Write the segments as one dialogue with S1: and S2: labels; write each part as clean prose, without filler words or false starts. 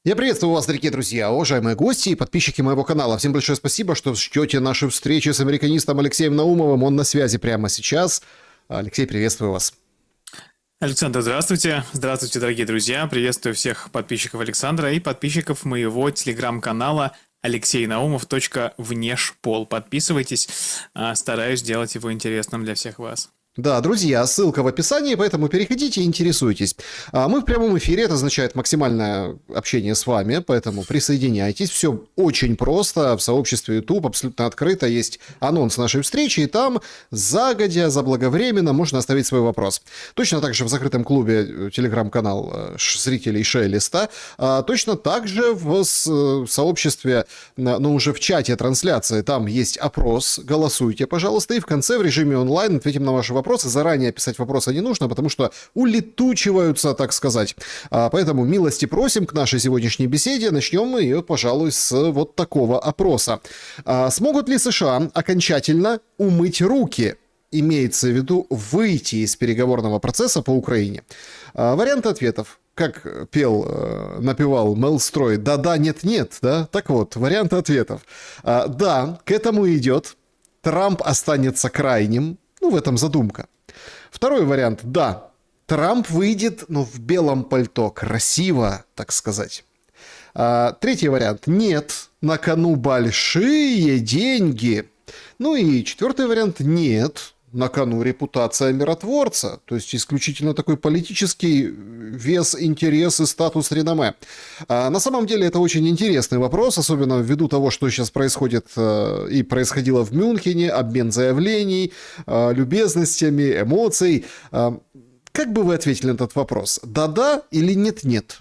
S1: Я приветствую вас, дорогие друзья, уважаемые гости и подписчики моего канала. Всем большое спасибо, что ждете нашей встречи с американистом Алексеем Наумовым. Он на связи прямо сейчас. Алексей, приветствую вас.
S2: Александр, здравствуйте. Здравствуйте, дорогие друзья. Приветствую всех подписчиков Александра и подписчиков моего телеграм-канала alexeynaumov.внешпол. Подписывайтесь, стараюсь сделать его интересным для всех вас.
S1: Да, друзья, ссылка в описании, поэтому переходите и интересуйтесь. Мы в прямом эфире, это означает максимальное общение с вами, поэтому присоединяйтесь. Все очень просто, в сообществе YouTube абсолютно открыто, есть анонс нашей встречи, и там загодя, заблаговременно можно оставить свой вопрос. Точно так же в закрытом клубе телеграм-канал зрителей Шелеста, точно так же в сообществе, ну уже в чате трансляции, там есть опрос, голосуйте, пожалуйста, и в конце в режиме онлайн ответим на ваши вопросы. Заранее писать вопросы не нужно, потому что улетучиваются, так сказать. Поэтому милости просим к нашей сегодняшней беседе. Начнем мы ее, пожалуй, с вот такого опроса. Смогут ли США окончательно умыть руки? Имеется в виду выйти из переговорного процесса по Украине. Варианты ответов. Как напевал Мел Строй, да-да, нет-нет, да? Так вот, варианты ответов. Да, к этому идет. Трамп останется крайним. Ну, в этом задумка. Второй вариант. Да, Трамп выйдет, но в белом пальто. Красиво, так сказать. Третий вариант. Нет, на кону большие деньги. Ну и четвертый вариант. Нет, на кону репутация миротворца. То есть исключительно такой политический вес, интерес и статус реноме. На самом деле это очень интересный вопрос, особенно ввиду того, что сейчас происходит и происходило в Мюнхене, обмен заявлений, любезностями, эмоций. Как бы вы ответили на этот вопрос? Да-да или нет-нет?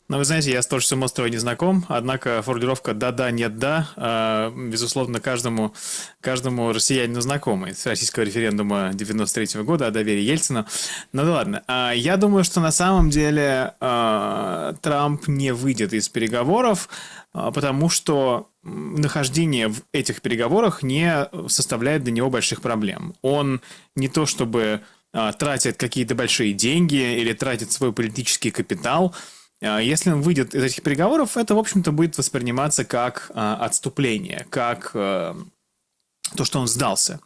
S2: Ну, вы знаете, я с творчеством острова не знаком, однако формулировка «да-да, нет-да», безусловно, каждому россиянину знакомый с российского референдума 93 года о доверии Ельцину. Ну да ладно. Я думаю, что на самом деле Трамп не выйдет из переговоров, потому что нахождение в этих переговорах не составляет для него больших проблем. Он не то чтобы тратит какие-то большие деньги или тратит свой политический капитал. Если он выйдет из этих переговоров, это, в общем-то, будет восприниматься как отступление, как то, что он сдался.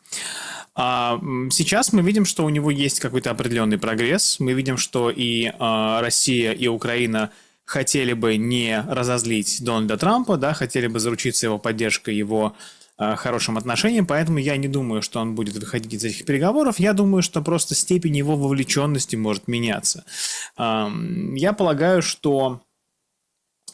S2: Сейчас мы видим, что у него есть какой-то определенный прогресс. Мы видим, что и Россия, и Украина хотели бы не разозлить Дональда Трампа, да, хотели бы заручиться его поддержкой, его хорошим отношениям, поэтому я не думаю, что он будет выходить из этих переговоров. Я думаю, что просто степень его вовлеченности может меняться. Я полагаю, что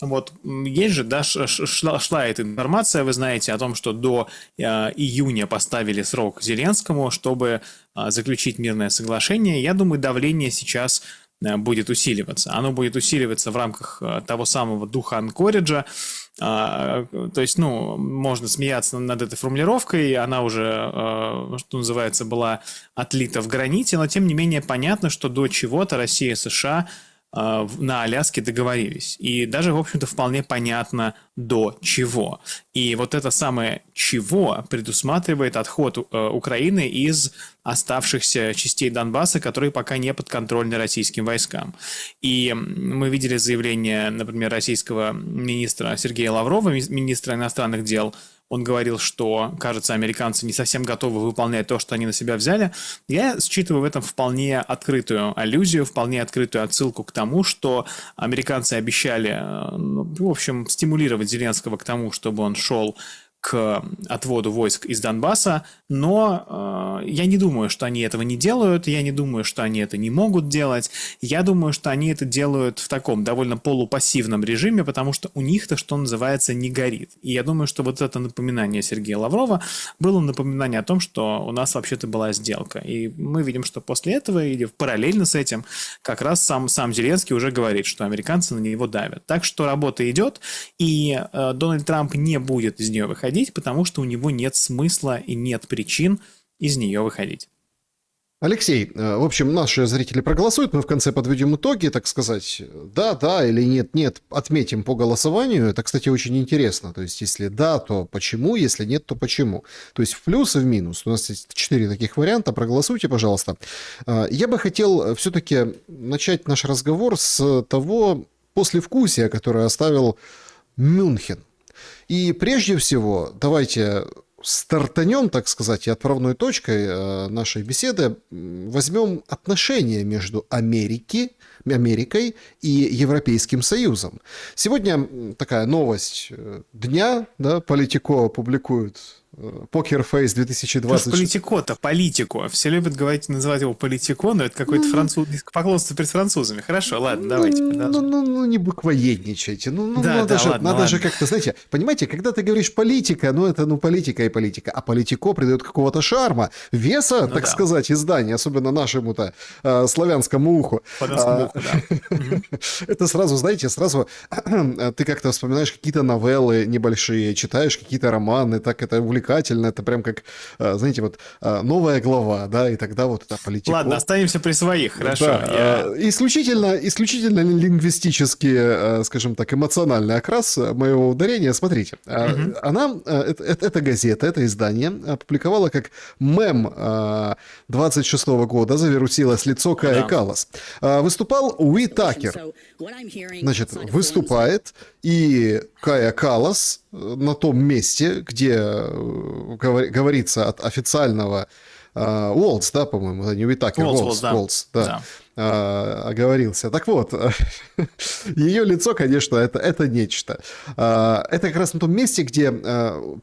S2: вот есть же, да, шла эта информация, вы знаете, о том, что до июня поставили срок Зеленскому, чтобы заключить мирное соглашение. Я думаю, давление сейчас будет усиливаться. Оно будет усиливаться в рамках того самого духа Анкориджа. То есть, ну, можно смеяться над этой формулировкой, она уже, что называется, была отлита в граните, но тем не менее понятно, что до чего-то Россия и США на Аляске договорились. И даже, в общем-то, вполне понятно, до чего. И вот это самое «чего» предусматривает отход Украины из оставшихся частей Донбасса, которые пока не подконтрольны российским войскам. И мы видели заявление, например, российского министра Сергея Лаврова, министра иностранных дел. Он говорил, что, кажется, американцы не совсем готовы выполнять то, что они на себя взяли. Я считываю в этом вполне открытую аллюзию, вполне открытую отсылку к тому, что американцы обещали, в общем, стимулировать Зеленского к тому, чтобы он шел к отводу войск из Донбасса, но я не думаю, что они этого не делают, я не думаю, что они это не могут делать, я думаю, что они это делают в таком довольно полупассивном режиме, потому что у них-то, что называется, не горит. И я думаю, что вот это напоминание Сергея Лаврова было напоминание о том, что у нас вообще-то была сделка. И мы видим, что после этого или параллельно с этим как раз сам Зеленский уже говорит, что американцы на него давят. Так что работа идет, и Дональд Трамп не будет из нее выходить, потому что у него нет смысла и нет причин из нее выходить.
S1: Алексей, в общем, наши зрители проголосуют, мы в конце подведем итоги, так сказать, да, да или нет, нет, отметим по голосованию. Это, кстати, очень интересно. То есть, если да, то почему, если нет, то почему. То есть, в плюс и в минус. У нас есть 4 таких варианта, проголосуйте, пожалуйста. Я бы хотел все-таки начать наш разговор с того, послевкусие, которое оставил Мюнхен. И прежде всего, давайте стартанем, так сказать, и отправной точкой нашей беседы возьмем отношения между Америкой и Европейским Союзом. Сегодня такая новость дня, да, Политико публикует Покерфейс 2020.
S2: Политико-то, политику. Все любят называть его политико, но это какое-то поклонство перед французами. Хорошо, ладно, давайте.
S1: Не буквоедничайте.
S2: Ладно,
S1: Надо же как-то, знаете, понимаете, когда ты говоришь политика, это политика и политика, а политико придает какого-то шарма, веса, так сказать, издания, особенно нашему-то славянскому уху. Это сразу, знаете, ты как-то вспоминаешь какие-то новеллы небольшие, читаешь какие-то романы, так это увлекательно, это прям как, знаете, вот новая глава, да, и тогда вот это политико.
S2: Ладно, останемся при своих, хорошо.
S1: Да, исключительно лингвистически, скажем так, эмоциональный окрас моего ударения. Смотрите, эта газета, это издание опубликовало как мем 26-го года, завирусилось лицо Каи Каллас. Выступал Уи Такер. Значит, выступает, и Кая Каллас на том месте, где говорится от официального Уолтс, да, по-моему, не Уи Такер, Уолтс, да. Оговорился. Так вот, ее лицо, конечно, это нечто. Это как раз на том месте, где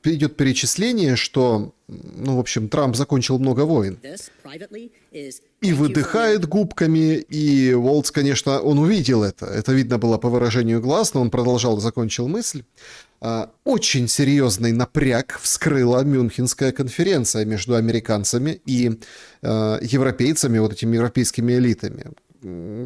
S1: идет перечисление, что, в общем, Трамп закончил много войн. И выдыхает губками, и Уолтс, конечно, он увидел это. Это видно было по выражению глаз, но он продолжал и закончил мысль. Очень серьезный напряг вскрыла Мюнхенская конференция между американцами и европейцами, вот этими европейскими элитами.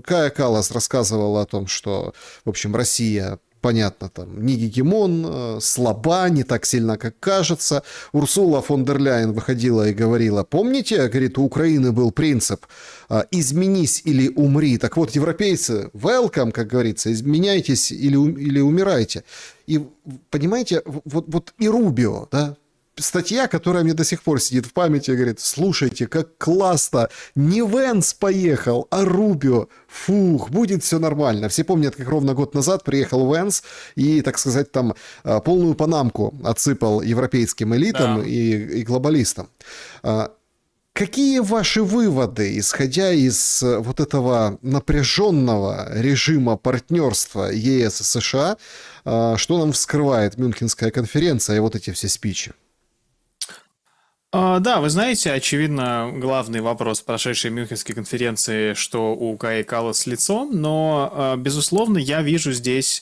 S1: Кая Каллас рассказывала о том, что, в общем, Россия, понятно, там, не гегемон, слаба, не так сильно, как кажется. Урсула фон дер Ляйен выходила и говорила, помните, говорит, у Украины был принцип «изменись или умри». Так вот, европейцы, welcome, как говорится, изменяйтесь или умирайте. И, понимаете, вот и Рубио, да, статья, которая мне до сих пор сидит в памяти, говорит, слушайте, как классно, не Венс поехал, а Рубио, фух, будет все нормально. Все помнят, как ровно год назад приехал Венс и, так сказать, там полную панамку отсыпал европейским элитам и глобалистам. Какие ваши выводы, исходя из вот этого напряженного режима партнерства ЕС и США, что нам вскрывает Мюнхенская конференция и вот эти все спичи?
S2: Да, вы знаете, очевидно, главный вопрос прошедшей Мюнхенской конференции, что у Каи Каллас с лицом, но, безусловно, я вижу здесь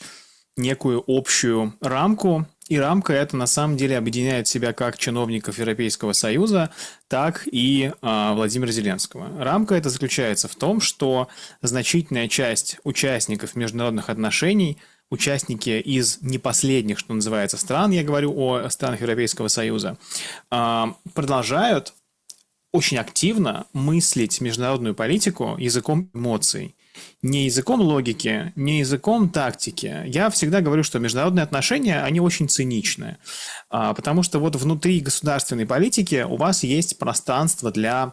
S2: некую общую рамку, и рамка эта на самом деле объединяет в себя как чиновников Европейского Союза, так и Владимира Зеленского. Рамка эта заключается в том, что значительная часть участников международных отношений, участники из не последних, что называется, стран, я говорю о странах Европейского Союза, продолжают очень активно мыслить международную политику языком эмоций. Не языком логики, не языком тактики. Я всегда говорю, что международные отношения, они очень циничны. Потому что вот внутри государственной политики у вас есть пространство для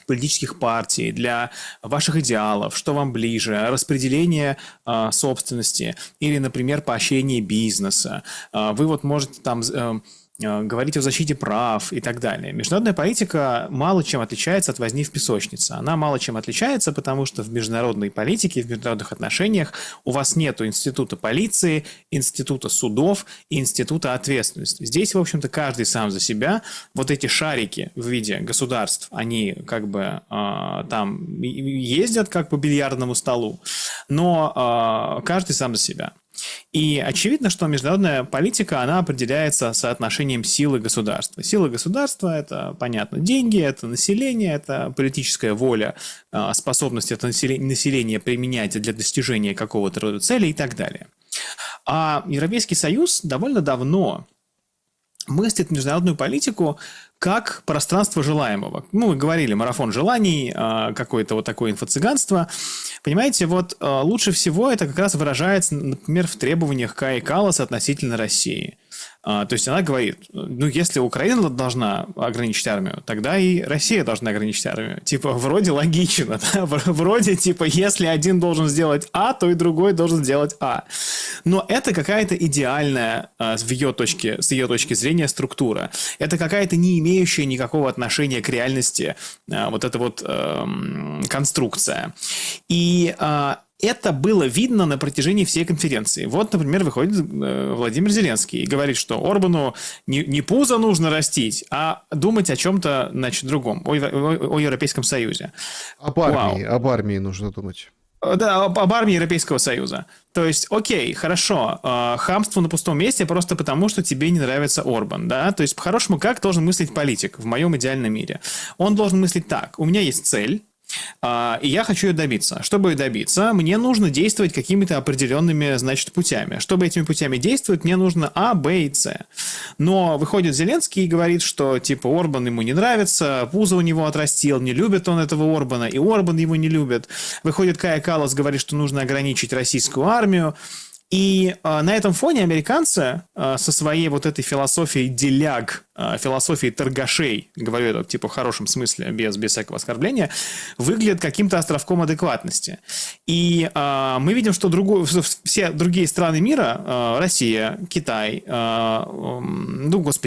S2: политических партий, для ваших идеалов, что вам ближе, распределение собственности или, например, поощрение бизнеса. Вы вот можете там говорить о защите прав и так далее. Международная политика мало чем отличается от возни в песочнице. Она мало чем отличается, потому что в международной политике, в международных отношениях у вас нет института полиции, института судов и института ответственности. Здесь, в общем-то, каждый сам за себя. Вот эти шарики в виде государств, они как бы там ездят как по бильярдному столу, но каждый сам за себя. И очевидно, что международная политика, она определяется соотношением силы государства. Сила государства – это, понятно, деньги, это население, это политическая воля, способность это население применять для достижения какого-то рода цели и так далее. А Европейский Союз довольно давно мыслит международную политику как пространство желаемого. Ну, мы говорили, марафон желаний, какое-то вот такое инфо-цыганство. Понимаете, вот лучше всего это как раз выражается, например, в требованиях Каи Каллас относительно России. То есть она говорит, ну, если Украина должна ограничить армию, тогда и Россия должна ограничить армию. Типа, вроде логично, да? Вроде, типа, если один должен сделать А, то и другой должен сделать А. Но это какая-то идеальная с ее точки зрения структура. Это какая-то не имеющая никакого отношения к реальности вот эта вот конструкция. И это было видно на протяжении всей конференции. Вот, например, выходит Владимир Зеленский и говорит, что Орбану не пузо нужно растить, а думать о чем-то, значит, другом, о Европейском Союзе.
S1: Об армии нужно думать.
S2: Да, об армии Европейского Союза. То есть, окей, хорошо, хамство на пустом месте просто потому, что тебе не нравится Орбан, да? То есть, по-хорошему, как должен мыслить политик в моем идеальном мире? Он должен мыслить так: у меня есть цель, и я хочу ее добиться. Чтобы ее добиться, мне нужно действовать какими-то определенными, значит, путями. Чтобы этими путями действовать, мне нужно А, Б и С. Но выходит Зеленский и говорит, что, типа, Орбан ему не нравится, пузо у него отрастил, не любит он этого Орбана, и Орбан его не любит. Выходит Кая Каллас, говорит, что нужно ограничить российскую армию. И на этом фоне американцы со своей вот этой философией деляг, философией торгашей, говорю это типа в хорошем смысле, без всякого оскорбления, выглядят каким-то островком адекватности. И мы видим, что все другие страны мира, Россия, Китай,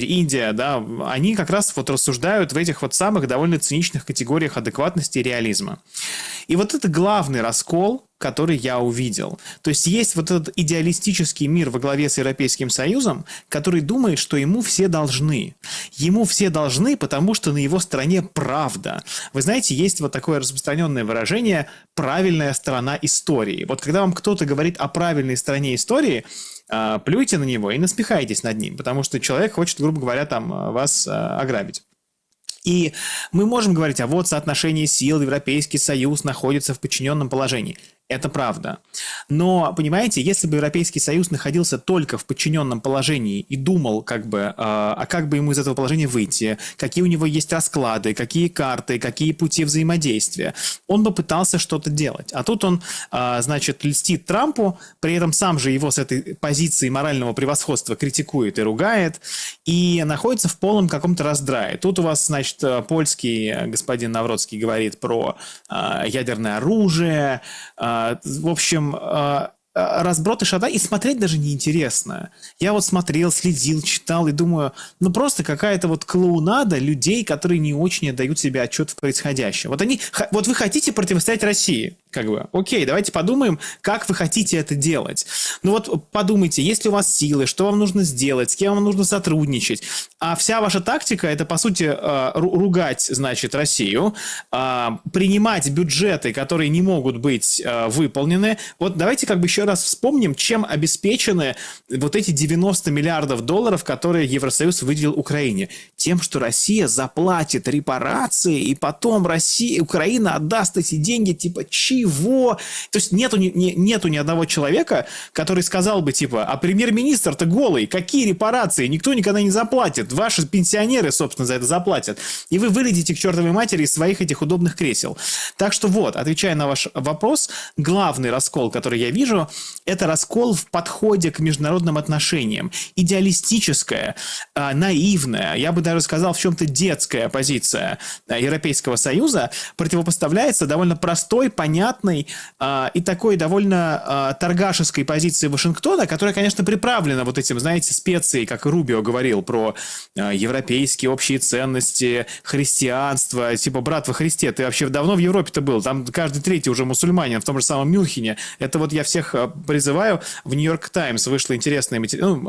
S2: Индия, да, они как раз вот рассуждают в этих вот самых довольно циничных категориях адекватности и реализма. И вот это главный раскол, который я увидел. То есть есть вот этот идеалистический мир во главе с Европейским Союзом, который думает, что ему все должны. Ему все должны, потому что на его стороне правда. Вы знаете, есть вот такое распространенное выражение «правильная сторона истории». Вот когда вам кто-то говорит о правильной стороне истории, плюйте на него и насмехайтесь над ним, потому что человек хочет, грубо говоря, там вас ограбить. И мы можем говорить, а вот соотношение сил, Европейский Союз находится в подчиненном положении. Это правда. Но, понимаете, если бы Европейский Союз находился только в подчиненном положении и думал, как бы ему из этого положения выйти, какие у него есть расклады, какие карты, какие пути взаимодействия, он бы пытался что-то делать. А тут он, значит, льстит Трампу, при этом сам же его с этой позиции морального превосходства критикует и ругает, и находится в полном каком-то раздрае. Тут у вас, значит, польский господин Навроцкий говорит про ядерное оружие, в общем, разброд и шата, и смотреть даже неинтересно. Я вот смотрел, следил, читал и думаю, ну просто какая-то вот клоунада людей, которые не очень отдают себе отчет в происходящем. Вот вы хотите противостоять России, как бы, окей, давайте подумаем, как вы хотите это делать. Ну вот подумайте, есть ли у вас силы, что вам нужно сделать, с кем вам нужно сотрудничать. А вся ваша тактика – это, по сути, ругать, значит, Россию, принимать бюджеты, которые не могут быть выполнены. Вот давайте как бы еще раз вспомним, чем обеспечены вот эти 90 миллиардов долларов, которые Евросоюз выделил Украине. Тем, что Россия заплатит репарации, и потом Украина отдаст эти деньги, типа, чего? То есть нету ни одного человека, который сказал бы, типа, а премьер-министр-то голый, какие репарации? Никто никогда не заплатит. Ваши пенсионеры, собственно, за это заплатят. И вы вылетите к чертовой матери из своих этих удобных кресел. Так что вот, отвечая на ваш вопрос, главный раскол, который я вижу, это раскол в подходе к международным отношениям. Идеалистическая, наивная, я бы даже сказал, в чем-то детская позиция Европейского Союза противопоставляется довольно простой, понятной и такой довольно торгашеской позиции Вашингтона, которая, конечно, приправлена вот этим, знаете, специей, как Рубио говорил про европейские общие ценности, христианство, типа, брат во Христе, ты вообще давно в Европе-то был, там каждый третий уже мусульманин, в том же самом Мюнхене. Это вот я всех призываю, в Нью-Йорк Таймс вышло интересное,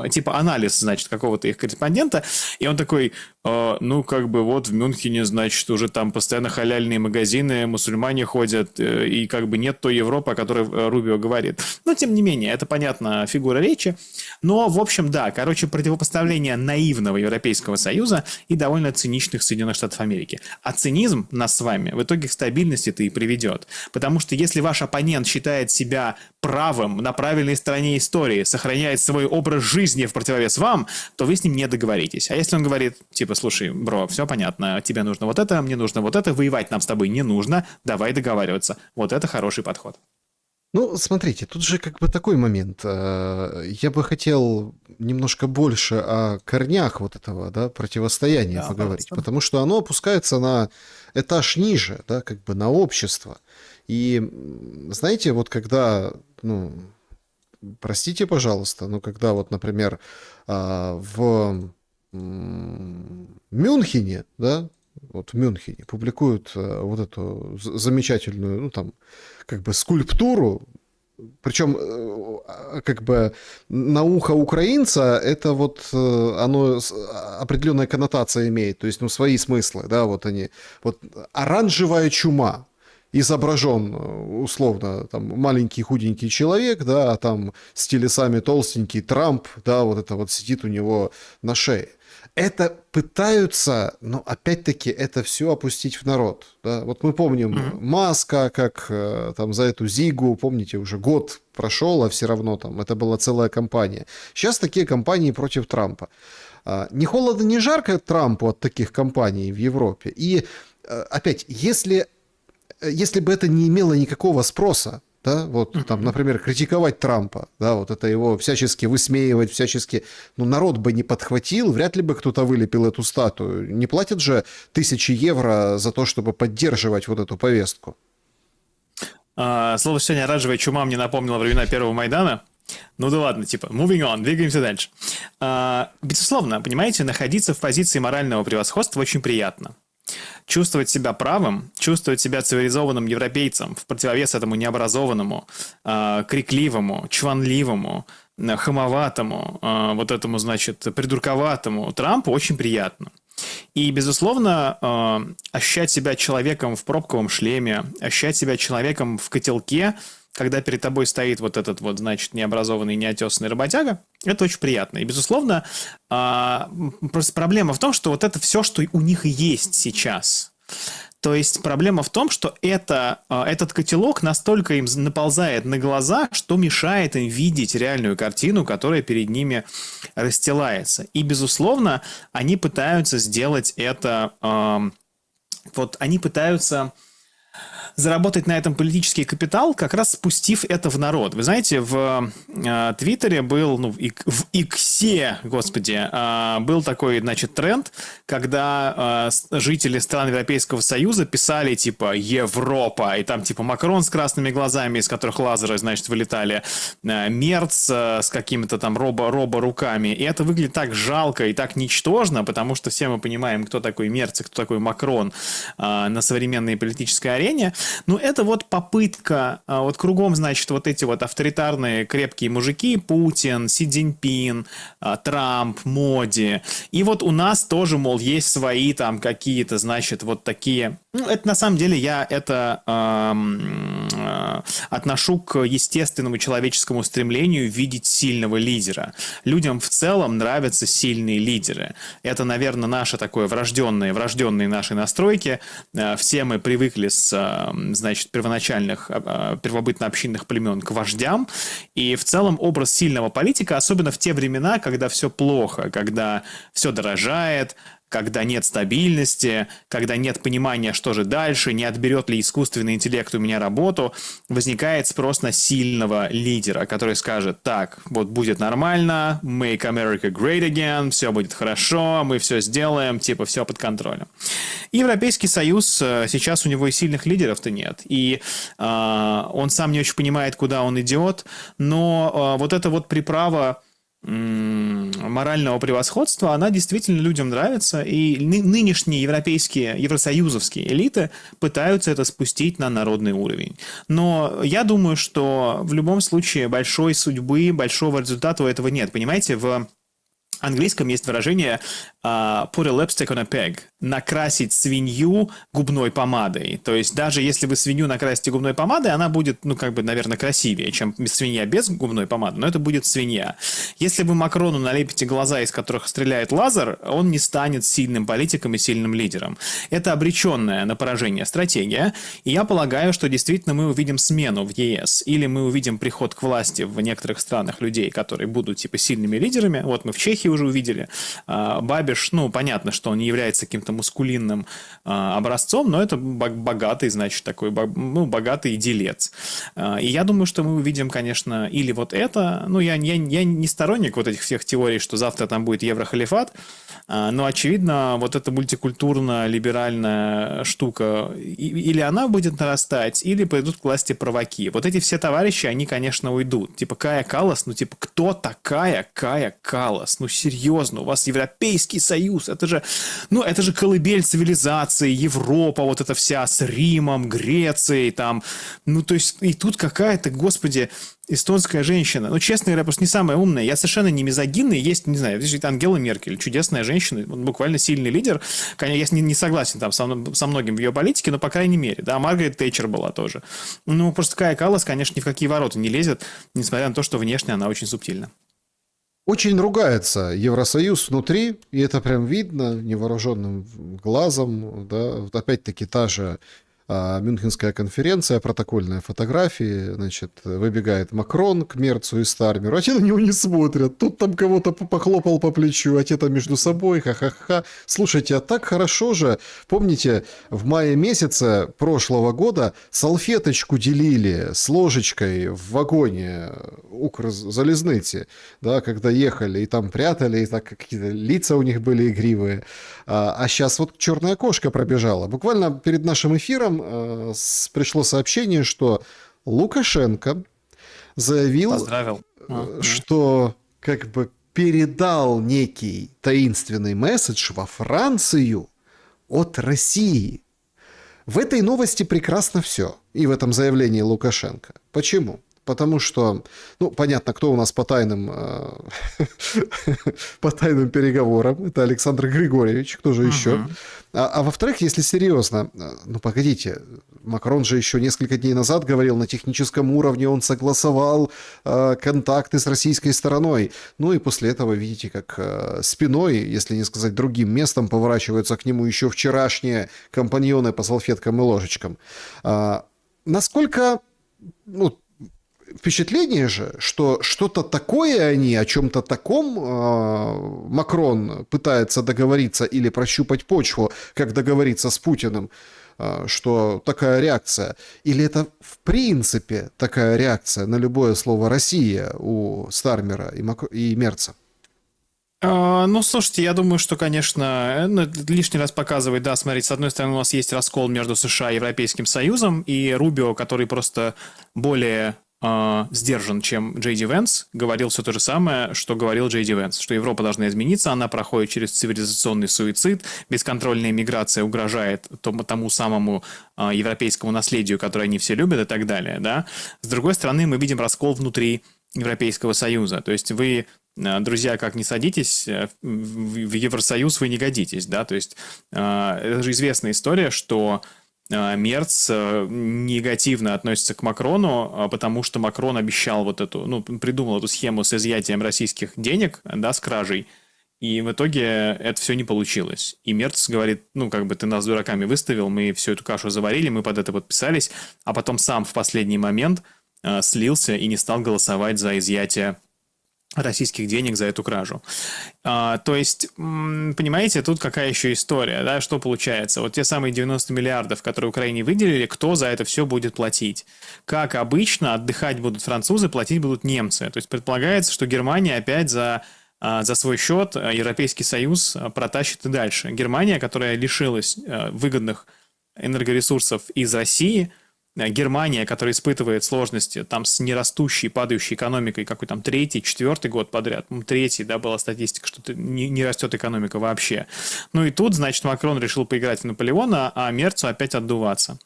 S2: типа анализ, значит, какого-то их корреспондента, и он такой, ну, как бы вот в Мюнхене, значит, уже там постоянно халяльные магазины, мусульмане ходят, и как бы нет той Европы, о которой Рубио говорит. Но, тем не менее, это, понятно, фигура речи. Но, в общем, да, короче, противопоставление наивного Европейского Союза и довольно циничных Соединенных Штатов Америки. А цинизм нас с вами в итоге к стабильности-то и приведет. Потому что если ваш оппонент считает себя правым, на правильной стороне истории, сохраняет свой образ жизни в противовес вам, то вы с ним не договоритесь. А если он говорит, типа, слушай, бро, все понятно, тебе нужно вот это, мне нужно вот это, воевать нам с тобой не нужно, давай договариваться. Вот это хороший подход.
S1: Ну, смотрите, тут же как бы такой момент. Я бы хотел немножко больше о корнях вот этого, да, противостояния
S2: Да,
S1: поговорить,
S2: пожалуйста.
S1: потому что оно опускается на этаж ниже, да, как бы на общество. И знаете, вот когда, ну, простите, пожалуйста, но когда вот, например, в Мюнхене, да, вот в Мюнхене публикуют вот эту замечательную, ну, там, как бы скульптуру, причем как бы на ухо украинца это вот оно определенная коннотация имеет, то есть, ну, свои смыслы, да, вот они, вот оранжевая чума, изображен, условно, там, маленький худенький человек, да, а там с телесами толстенький Трамп, да, вот это вот сидит у него на шее. Это пытаются, но опять-таки это все опустить в народ. Да? Вот мы помним Маска, как там за эту Зигу, помните, уже год прошел, а все равно там это была целая кампания. Сейчас такие кампании против Трампа. Ни холодно, ни жарко Трампу от таких кампаний в Европе. И опять, если бы это не имело никакого спроса, да, вот там, например, критиковать Трампа, да, вот это его всячески высмеивать, всячески, ну, народ бы не подхватил, вряд ли бы кто-то вылепил эту статую. Не платят же 1000 евро за то, чтобы поддерживать вот эту повестку.
S2: Словосочетание «оранжевая чума» мне напомнило времена первого Майдана. Ну да ладно, типа, moving on, двигаемся дальше. Безусловно, понимаете, находиться в позиции морального превосходства очень приятно. Чувствовать себя правым, чувствовать себя цивилизованным европейцем в противовес этому необразованному, крикливому, чванливому, хамоватому, вот этому, значит, придурковатому Трампу очень приятно. И, безусловно, ощущать себя человеком в пробковом шлеме, ощущать себя человеком в котелке, когда перед тобой стоит вот этот вот, значит, необразованный, неотесанный работяга, это очень приятно. И, безусловно, просто проблема в том, что вот это все, что у них и есть сейчас. То есть проблема в том, что этот котелок настолько им наползает на глаза, что мешает им видеть реальную картину, которая перед ними расстилается. И, безусловно, они пытаются сделать это... они пытаются заработать на этом политический капитал, как раз спустив это в народ. Вы знаете, в Твиттере был, в Иксе, господи, был такой, значит, тренд, когда жители стран Европейского Союза писали, типа, Европа, и там, типа, Макрон с красными глазами, из которых лазеры, значит, вылетали, Мерц с какими-то там робо-руками, и это выглядит так жалко и так ничтожно, потому что все мы понимаем, кто такой Мерц и кто такой Макрон на современной политической арене. Ну, это вот попытка, вот кругом, значит, вот эти вот авторитарные крепкие мужики, Путин, Си Цзиньпин, Трамп, Моди. И вот у нас тоже, мол, есть свои там какие-то, значит, вот такие... Ну, это на самом деле я это отношу к естественному человеческому стремлению видеть сильного лидера. Людям в целом нравятся сильные лидеры. Это, наверное, наше такое врожденные наши настройки. Все мы привыкли с, значит, первоначальных первобытно-общинных племен к вождям. И в целом образ сильного политика, особенно в те времена, когда все плохо, когда все дорожает, когда нет стабильности, когда нет понимания, что же дальше, не отберет ли искусственный интеллект у меня работу, возникает спрос на сильного лидера, который скажет: так, вот будет нормально, make America great again, все будет хорошо, мы все сделаем, типа все под контролем. И Европейский Союз, сейчас у него и сильных лидеров-то нет, и он сам не очень понимает, куда он идет, но вот эта вот приправа морального превосходства, она действительно людям нравится, и нынешние европейские, евросоюзовские элиты пытаются это спустить на народный уровень. Но я думаю, что в любом случае большой судьбы, большого результата у этого нет. Понимаете, в английском есть выражение put a lipstick on a pig, накрасить свинью губной помадой. То есть даже если вы свинью накрасите губной помадой, она будет, ну, как бы, наверное, красивее, чем свинья без губной помады, но это будет свинья. Если вы Макрону налепите глаза, из которых стреляет лазер, он не станет сильным политиком и сильным лидером. Это обреченная на поражение стратегия, и я полагаю, что действительно мы увидим смену в ЕС, или мы увидим приход к власти в некоторых странах людей, которые будут, типа, сильными лидерами. Вот мы в Чехии уже увидели. Бабиш, ну, понятно, что он не является каким-то мускулинным образцом, но это богатый, значит, такой, ну, богатый делец. И я думаю, что мы увидим, конечно, или вот это, ну, я не сторонник вот этих всех теорий, что завтра там будет еврохалифат, но, очевидно, вот эта мультикультурно-либеральная штука, или она будет нарастать, или пойдут к власти праваки. Вот эти все товарищи, они, конечно, уйдут. Типа Кая Каллас, ну, типа, кто такая Кая Каллас? Ну, серьезно, у вас Европейский Союз, это же колыбель цивилизации, Европа, вот эта вся с Римом, Грецией, там, ну, то есть, и тут какая-то, господи, эстонская женщина. Ну, честно говоря, просто не самая умная. Я совершенно не мизогинный. Есть, не знаю, Ангела Меркель, чудесная женщина, буквально сильный лидер. Конечно, я не согласен там со многим в ее политике, но по крайней мере, да, Маргарет Тэтчер была тоже. Ну, просто Кая Каллас, конечно, ни в какие ворота не лезет, несмотря на то, что внешне она очень субтильна.
S1: Очень ругается Евросоюз внутри, и это прям видно невооруженным глазом, да, вот опять-таки та же Мюнхенская конференция, протокольные фотографии, значит, выбегает Макрон к Мерцу и Стармеру, а те на него не смотрят, тут там кого-то похлопал по плечу, а те там между собой, ха-ха-ха. Слушайте, а так хорошо же, помните, в мае месяце прошлого года салфеточку делили с ложечкой в вагоне Укрзалезницы, да, когда ехали, и там прятали, и так какие-то лица у них были игривые, а сейчас вот черная кошка пробежала. Буквально перед нашим эфиром пришло сообщение, что Лукашенко заявил,
S2: Поздравил.
S1: что как бы передал некий таинственный месседж во Францию от России. В этой новости прекрасно все. И в этом заявлении Лукашенко. Почему? Потому что, ну, понятно, кто у нас по тайным переговорам. Это Александр Григорьевич, кто же еще? А во-вторых, если серьезно, ну, погодите, Макрон же еще несколько дней назад говорил, на техническом уровне он согласовал контакты с российской стороной. Ну, и после этого, видите, как спиной, если не сказать другим местом, поворачиваются к нему еще вчерашние компаньоны по салфеткам и ложечкам. Насколько, ну, впечатление же, что что-то такое они, о чем-то таком Макрон пытается договориться или прощупать почву, как договориться с Путиным, что такая реакция. Или это в принципе такая реакция на любое слово «Россия» у Стармера и Мерца?
S2: Ну, слушайте, я думаю, что, конечно, лишний раз показывает, да, смотрите, с одной стороны, у нас есть раскол между США и Европейским Союзом, и Рубио, который просто более сдержан, чем Джей Ди Венс, говорил все то же самое, что говорил Джей Ди Венс, что Европа должна измениться, она проходит через цивилизационный суицид, бесконтрольная миграция угрожает тому самому европейскому наследию, которое они все любят и так далее, да. С другой стороны, мы видим раскол внутри Европейского Союза, то есть вы, друзья, как не садитесь, в Евросоюз вы не годитесь, да, то есть это же известная история, что Мерц негативно относится к Макрону, потому что Макрон обещал вот эту, ну, придумал эту схему с изъятием российских денег, да, с кражей, и в итоге это все не получилось. И Мерц говорит, ну, как бы ты нас дураками выставил, мы всю эту кашу заварили, мы под это подписались, а потом сам в последний момент слился и не стал голосовать за изъятие российских денег за эту кражу. То есть, понимаете, тут какая еще история, да, что получается? Вот те самые 90 миллиардов, которые Украине выделили, кто за это все будет платить? Как обычно, отдыхать будут французы, платить будут немцы. То есть, предполагается, что Германия опять за свой счет Европейский Союз протащит и дальше. Германия, которая лишилась выгодных энергоресурсов из России, Германия, которая испытывает сложности там с нерастущей, падающей экономикой, какой там третий, четвертый год подряд, третий, да, была статистика, что не растет экономика вообще. Ну и тут, значит, Макрон решил поиграть в Наполеона, а Мерцу опять отдуваться.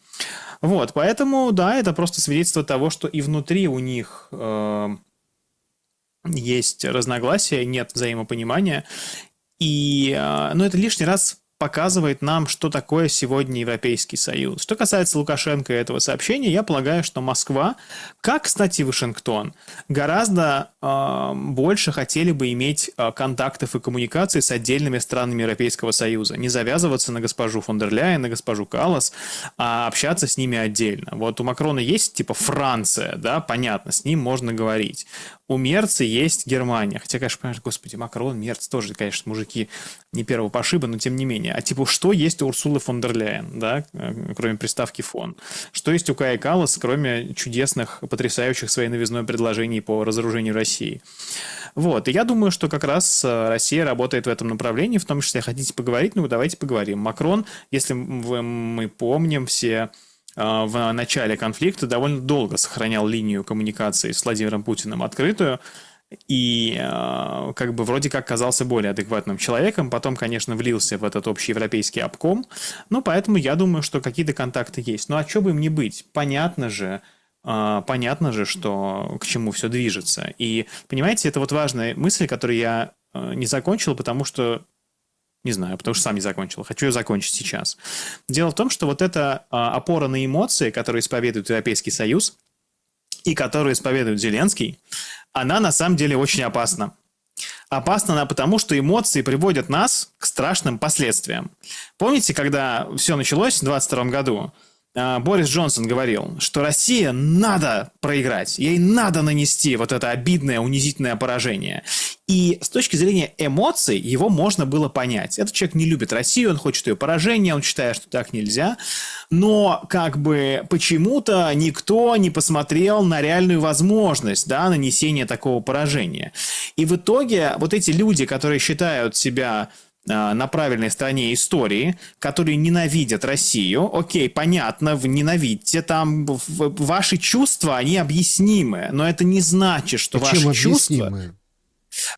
S2: Вот, поэтому, да, это просто свидетельство того, что и внутри у них есть разногласия, нет взаимопонимания. И, ну, это лишний раз показывает нам, что такое сегодня Европейский Союз. Что касается Лукашенко и этого сообщения, я полагаю, что Москва, как, кстати, Вашингтон, гораздо больше хотели бы иметь контактов и коммуникаций с отдельными странами Европейского Союза. Не завязываться на госпожу фон дер Ляйен, на госпожу Каллас, а общаться с ними отдельно. Вот у Макрона есть типа Франция, да, понятно, с ним можно говорить. У Мерца есть Германия. Хотя, конечно, понимаешь, господи, Макрон, Мерц тоже, конечно, мужики не первого пошиба, но тем не менее. А типа, что есть у Урсулы фон дер Ляйен, да, кроме приставки фон? Что есть у Каи Каллас, кроме чудесных, потрясающих своей новизной предложений по разоружению России? Вот, и я думаю, что как раз Россия работает в этом направлении, в том числе, хотите поговорить, ну, давайте поговорим. Макрон, если мы помним все, в начале конфликта довольно долго сохранял линию коммуникации с Владимиром Путиным открытую и как бы вроде как казался более адекватным человеком, потом, конечно, влился в этот общий европейский обком, ну, поэтому я думаю, что какие-то контакты есть. Ну, а что бы им не быть? Понятно же, что к чему все движется. И, понимаете, это вот важная мысль, которую я не закончил, потому что не знаю, потому что сам не закончил. Хочу ее закончить сейчас. Дело в том, что вот эта опора на эмоции, которую исповедует Европейский Союз и которую исповедует Зеленский, она на самом деле очень опасна. Опасна она потому, что эмоции приводят нас к страшным последствиям. Помните, когда все началось в 2022 году, Борис Джонсон говорил, что Россия надо проиграть, ей надо нанести вот это обидное, унизительное поражение. И с точки зрения эмоций его можно было понять. Этот человек не любит Россию, он хочет ее поражения, он считает, что так нельзя. Но как бы почему-то никто не посмотрел на реальную возможность, да, нанесения такого поражения. И в итоге вот эти люди, которые считают себя на правильной стороне истории, которые ненавидят Россию. Окей, понятно, вы ненавидите, там ваши чувства, они объяснимы, но это не значит, что ваши чувства...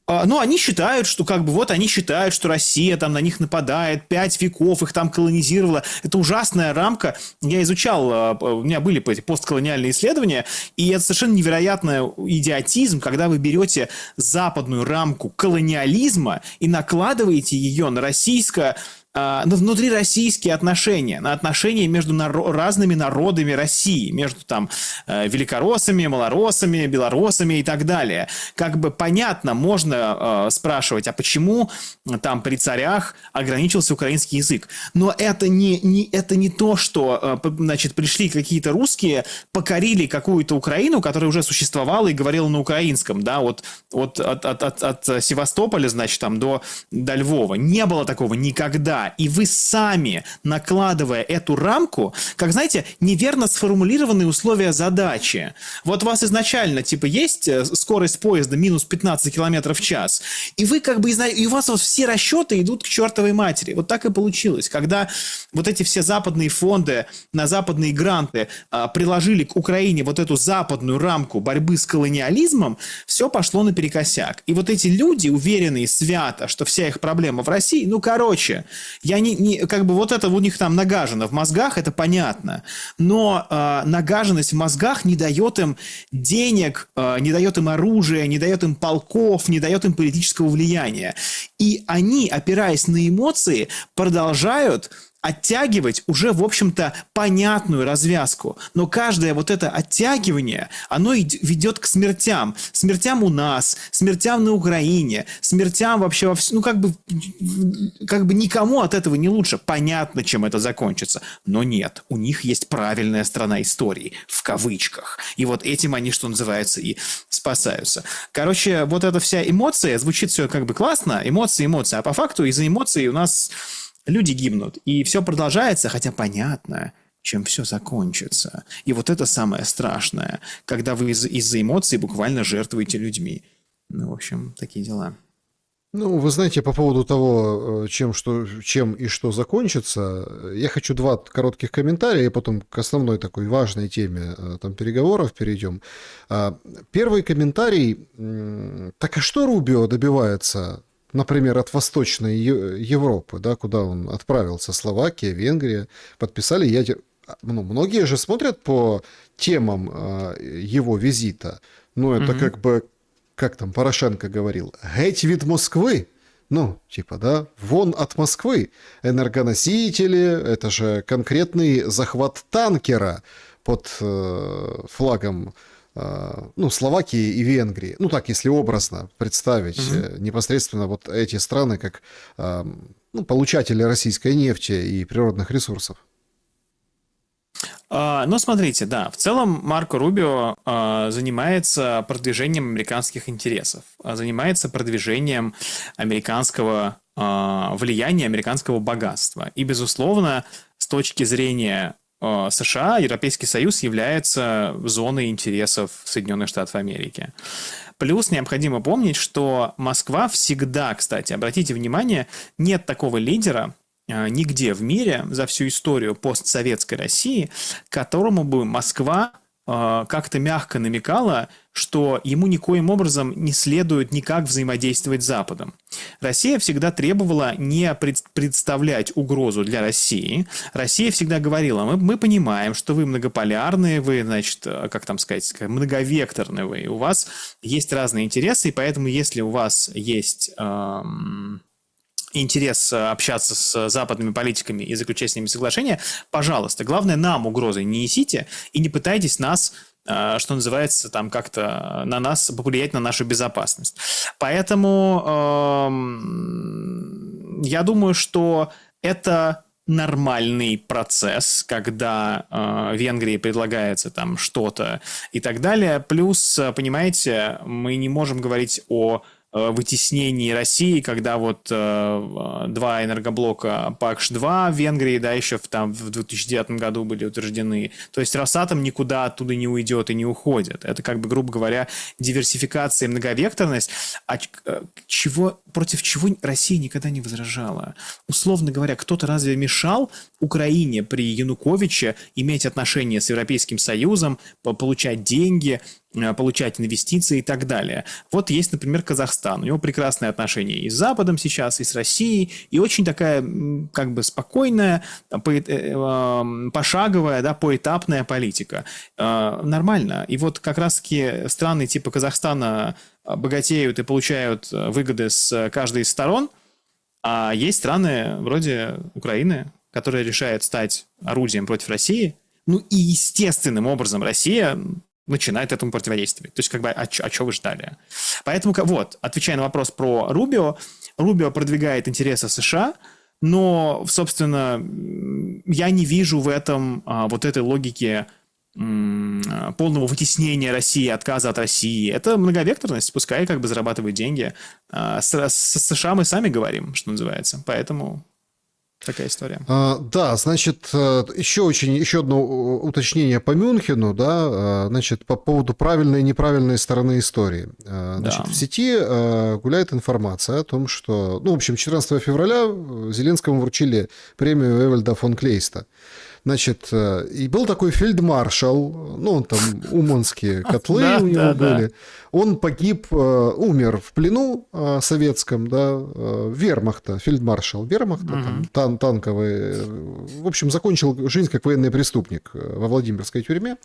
S2: Ну, они считают, что как бы вот они считают, что Россия там на них нападает, 5 веков их там колонизировала. Это ужасная рамка. Я изучал, у меня были эти постколониальные исследования, и это совершенно невероятный идиотизм, когда вы берете западную рамку колониализма и накладываете ее на российское, на внутрироссийские отношения, на отношения между разными народами России, между там великороссами, малороссами, белорусами и так далее. Как бы понятно, можно спрашивать, а почему там при царях ограничился украинский язык? Но это не то, что, значит, пришли какие-то русские, покорили какую-то Украину, которая уже существовала и говорила на украинском, да, от Севастополя, значит, там до Львова. Не было такого никогда. И вы сами, накладывая эту рамку, как, знаете, неверно сформулированные условия задачи. Вот у вас изначально, типа, есть скорость поезда минус 15 км в час, и вы как бы, и у вас вот все расчеты идут к чертовой матери. Вот так и получилось. Когда вот эти все западные фонды на западные гранты приложили к Украине вот эту западную рамку борьбы с колониализмом, все пошло наперекосяк. И вот эти люди, уверенные свято, что вся их проблема в России, ну, короче... Я как бы вот это у них там нагажено в мозгах, это понятно. Но нагаженность в мозгах не дает им денег, не дает им оружия, не дает им полков, не дает им политического влияния. И они, опираясь на эмоции, продолжают оттягивать уже, в общем-то, понятную развязку. Но каждое вот это оттягивание, оно ведет к смертям. Смертям у нас, смертям на Украине, смертям вообще во всем. Ну, как бы никому от этого не лучше. Понятно, чем это закончится. Но нет, у них есть правильная сторона истории, в кавычках. И вот этим они, что называется, и спасаются. Короче, вот эта вся эмоция, звучит все как бы классно, эмоции, а по факту из-за эмоций у нас... Люди гибнут, и все продолжается, хотя понятно, чем все закончится. И вот это самое страшное, когда вы из-за эмоций буквально жертвуете людьми. Ну, в общем, такие дела.
S1: Ну, вы знаете, по поводу того, чем и что закончится, я хочу 2 коротких комментария, и потом к основной такой важной теме там, переговоров перейдем. Первый комментарий. Так а что Рубио добивается, например, от Восточной Европы, да, куда он отправился, Словакия, Венгрия, подписали многие же смотрят по темам его визита. Ну, это как бы, как там Порошенко говорил, «Геть від Москвы», Ну, типа, да, вон от Москвы. Энергоносители, это же конкретный захват танкера под флагом ну, Словакии и Венгрии. Ну, так, если образно представить непосредственно вот эти страны как ну, получатели российской нефти и природных ресурсов.
S2: Ну, смотрите, да, в целом Марко Рубио занимается продвижением американских интересов, занимается продвижением американского влияния, американского богатства. И, безусловно, с точки зрения США, Европейский Союз является зоной интересов Соединенных Штатов Америки. Плюс необходимо помнить, что Москва всегда, кстати, обратите внимание, нет такого лидера, нигде в мире за всю историю постсоветской России, которому бы Москва как-то мягко намекала, что ему никоим образом не следует никак взаимодействовать с Западом. Россия всегда требовала не представлять угрозу для России. Россия всегда говорила, мы понимаем, что вы многополярные, вы, значит, как там сказать, многовекторные вы, у вас есть разные интересы, и поэтому если у вас есть интерес общаться с западными политиками и заключать с ними соглашения, пожалуйста, главное, нам угрозы не несите и не пытайтесь нас, что называется, там как-то на нас повлиять на нашу безопасность. Поэтому я думаю, что это нормальный процесс, когда Венгрии предлагается там что-то и так далее. Плюс, понимаете, мы не можем говорить о вытеснении России, когда вот два энергоблока ПАКШ-2 в Венгрии, да, еще в 2009 году были утверждены. То есть Росатом никуда оттуда не уйдет и не уходит. Это, как бы, грубо говоря, диверсификация и многовекторность. А против чего Россия никогда не возражала? Условно говоря, кто-то разве мешал Украине при Януковиче иметь отношения с Европейским Союзом, получать деньги, получать инвестиции и так далее. Вот есть, например, Казахстан. У него прекрасные отношения и с Западом сейчас, и с Россией, и очень такая, как бы, спокойная, пошаговая, да, поэтапная политика. Нормально. И вот как раз-таки страны типа Казахстана богатеют и получают выгоды с каждой из сторон, а есть страны вроде Украины, которая решает стать орудием против России. Ну и естественным образом Россия начинает этому противодействовать. То есть, как бы, а что вы ждали? Поэтому, вот, отвечая на вопрос про Рубио, Рубио продвигает интересы США, но, собственно, я не вижу в этом вот этой логики полного вытеснения России, отказа от России. Это многовекторность, пускай как бы зарабатывает деньги. С США мы сами говорим, что называется. Поэтому такая история.
S1: Да, значит, еще одно уточнение по Мюнхену, да, значит, по поводу правильной и неправильной стороны истории. Значит, в сети гуляет информация о том, что, ну, в общем, 14 февраля Зеленскому вручили премию Эвальда фон Клейста. Значит, и был такой фельдмаршал, ну, он там уманские котлы у него были. Он погиб, умер в плену советском, да, вермахта, фельдмаршал вермахта, там, танковый. В общем, закончил жизнь как военный преступник во Владимирской тюрьме.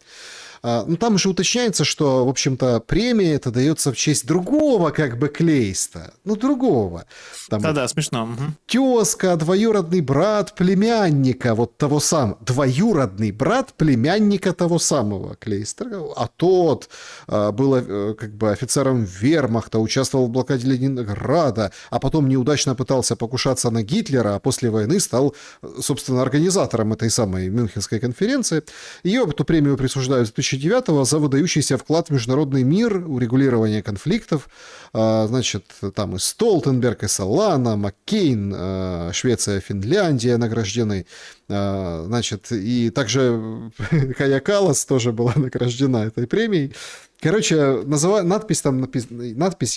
S1: Ну, там же уточняется, что, в общем-то, премия это дается в честь другого, как бы, Клейста. Ну, другого.
S2: Да-да, смешно.
S1: Тезка, двоюродный брат племянника вот того самого. Двоюродный брат племянника того самого Клейста. А тот был, как бы, офицером вермахта, участвовал в блокаде Ленинграда, а потом неудачно пытался покушаться на Гитлера, а после войны стал, собственно, организатором этой самой Мюнхенской конференции. Ее, эту премию присуждают с 2009-го за выдающийся вклад в международный мир, урегулирование конфликтов. Значит, там и Столтенберг, и Солана, Маккейн, Швеция, Финляндия награждены. Значит, и также Кая Каллас тоже была награждена этой премией. Короче, надпись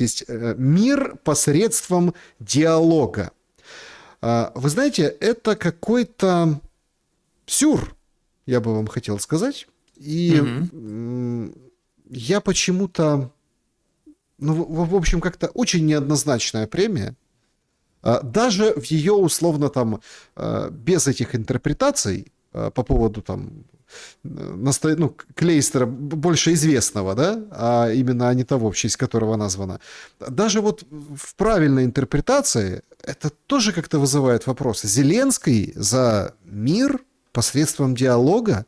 S1: есть «Мир посредством диалога». Вы знаете, это какой-то сюр, я бы вам хотел сказать. И я почему-то, ну, в общем, как-то очень неоднозначная премия. Даже в ее, условно, там, без этих интерпретаций по поводу, там, Клейстера больше известного, да, а именно не того, в честь которого названо. Даже вот в правильной интерпретации это тоже как-то вызывает вопросы. Зеленский за мир посредством диалога?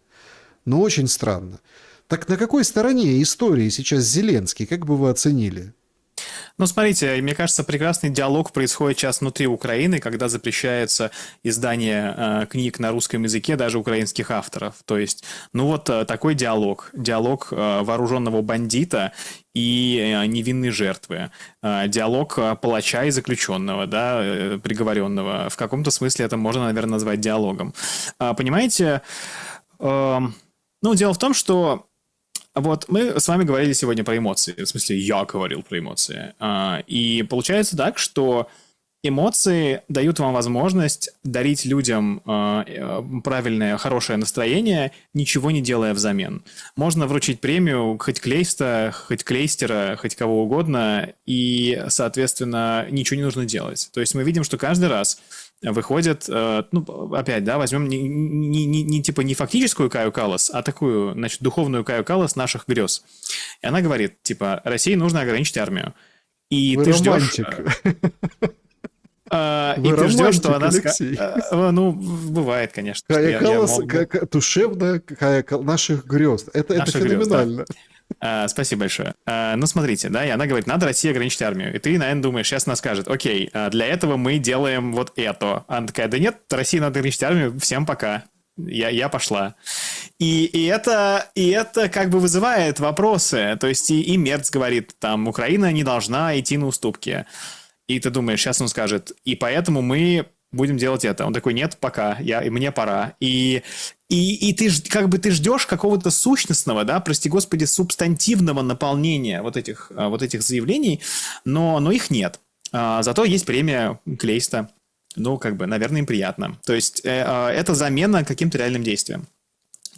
S1: Ну, очень странно. Так на какой стороне истории сейчас Зеленский? Как бы вы оценили?
S2: Ну, смотрите, мне кажется, прекрасный диалог происходит сейчас внутри Украины, когда запрещается издание книг на русском языке даже украинских авторов. То есть, такой диалог. Диалог вооруженного бандита и невинной жертвы. Диалог палача и заключенного, да, приговоренного. В каком-то смысле это можно, наверное, назвать диалогом. Понимаете, дело в том, что вот мы с вами говорили сегодня про эмоции. В смысле, я говорил про эмоции. И получается так, что эмоции дают вам возможность дарить людям правильное, хорошее настроение, ничего не делая взамен. Можно вручить премию хоть Клейста, хоть Клейстера, хоть кого угодно, и, соответственно, ничего не нужно делать. То есть мы видим, что каждый раз выходит, опять, да, возьмем не фактическую Каю Каллас, а такую, значит, духовную Каю Каллас наших грез. И она говорит, типа, России нужно ограничить армию. И
S1: Вы
S2: ты ждешь...
S1: Вы
S2: ты ждешь, что она
S1: Алексей.
S2: Бывает, конечно.
S1: Кая Каллас, душевная Кая наших грез. Это феноменально.
S2: Спасибо большое. Смотрите, да, и она говорит, надо России ограничить армию. И ты, наверное, думаешь, сейчас она скажет, окей, для этого мы делаем вот это. Она такая, да нет, России надо ограничить армию, всем пока. Я пошла. И это как бы вызывает вопросы. То есть и Мерц говорит, там, Украина не должна идти на уступки. И ты думаешь, сейчас он скажет, и поэтому мы будем делать это. Он такой, нет, пока, мне пора. И ты ждешь какого-то сущностного, да, прости господи, субстантивного наполнения вот этих заявлений, но их нет. Зато есть премия Клейста. Наверное, им приятно. То есть это замена каким-то реальным действием.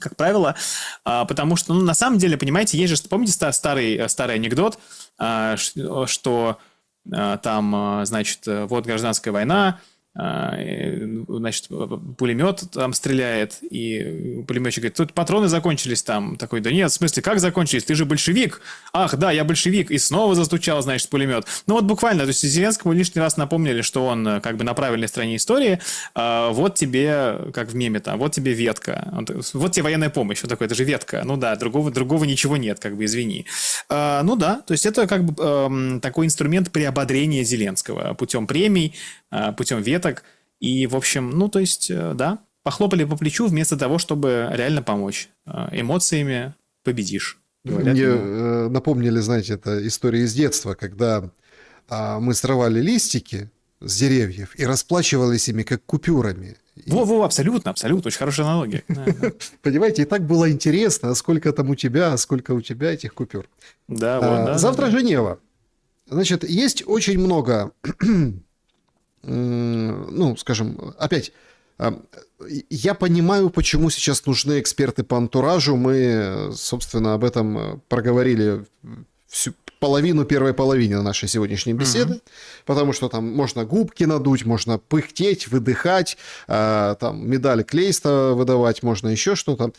S2: Как правило, потому что, на самом деле, понимаете, есть же, помните старый анекдот, что там, значит, вот гражданская война, значит, пулемет там стреляет, и пулеметчик говорит, тут патроны закончились там. Такой, да нет, в смысле, как закончились? Ты же большевик. Ах, да, я большевик. И снова застучал, значит, пулемет. Буквально, то есть Зеленскому лишний раз напомнили, что он на правильной стороне истории. Вот тебе, как в меме там, вот тебе ветка. Вот тебе военная помощь. Вот такой, это же ветка. Ну да, другого ничего нет, извини. То есть это такой инструмент приободрения Зеленского путем премий, путем веток. И, в общем, да, похлопали по плечу вместо того, чтобы реально помочь. Эмоциями победишь.
S1: Мне напомнили, знаете, это история из детства, когда мы срывали листики с деревьев и расплачивались ими как купюрами.
S2: Абсолютно, очень хорошая аналогия.
S1: Понимаете, и так было интересно, сколько там у тебя, а сколько у тебя этих купюр.
S2: Да,
S1: завтра Женева. Значит, есть очень много... скажем, опять, я понимаю, почему сейчас нужны эксперты по антуражу. Мы, собственно, об этом проговорили всю первой половины нашей сегодняшней беседы, потому что там можно губки надуть, можно пыхтеть, выдыхать, там медаль Клейста выдавать, можно еще что-то.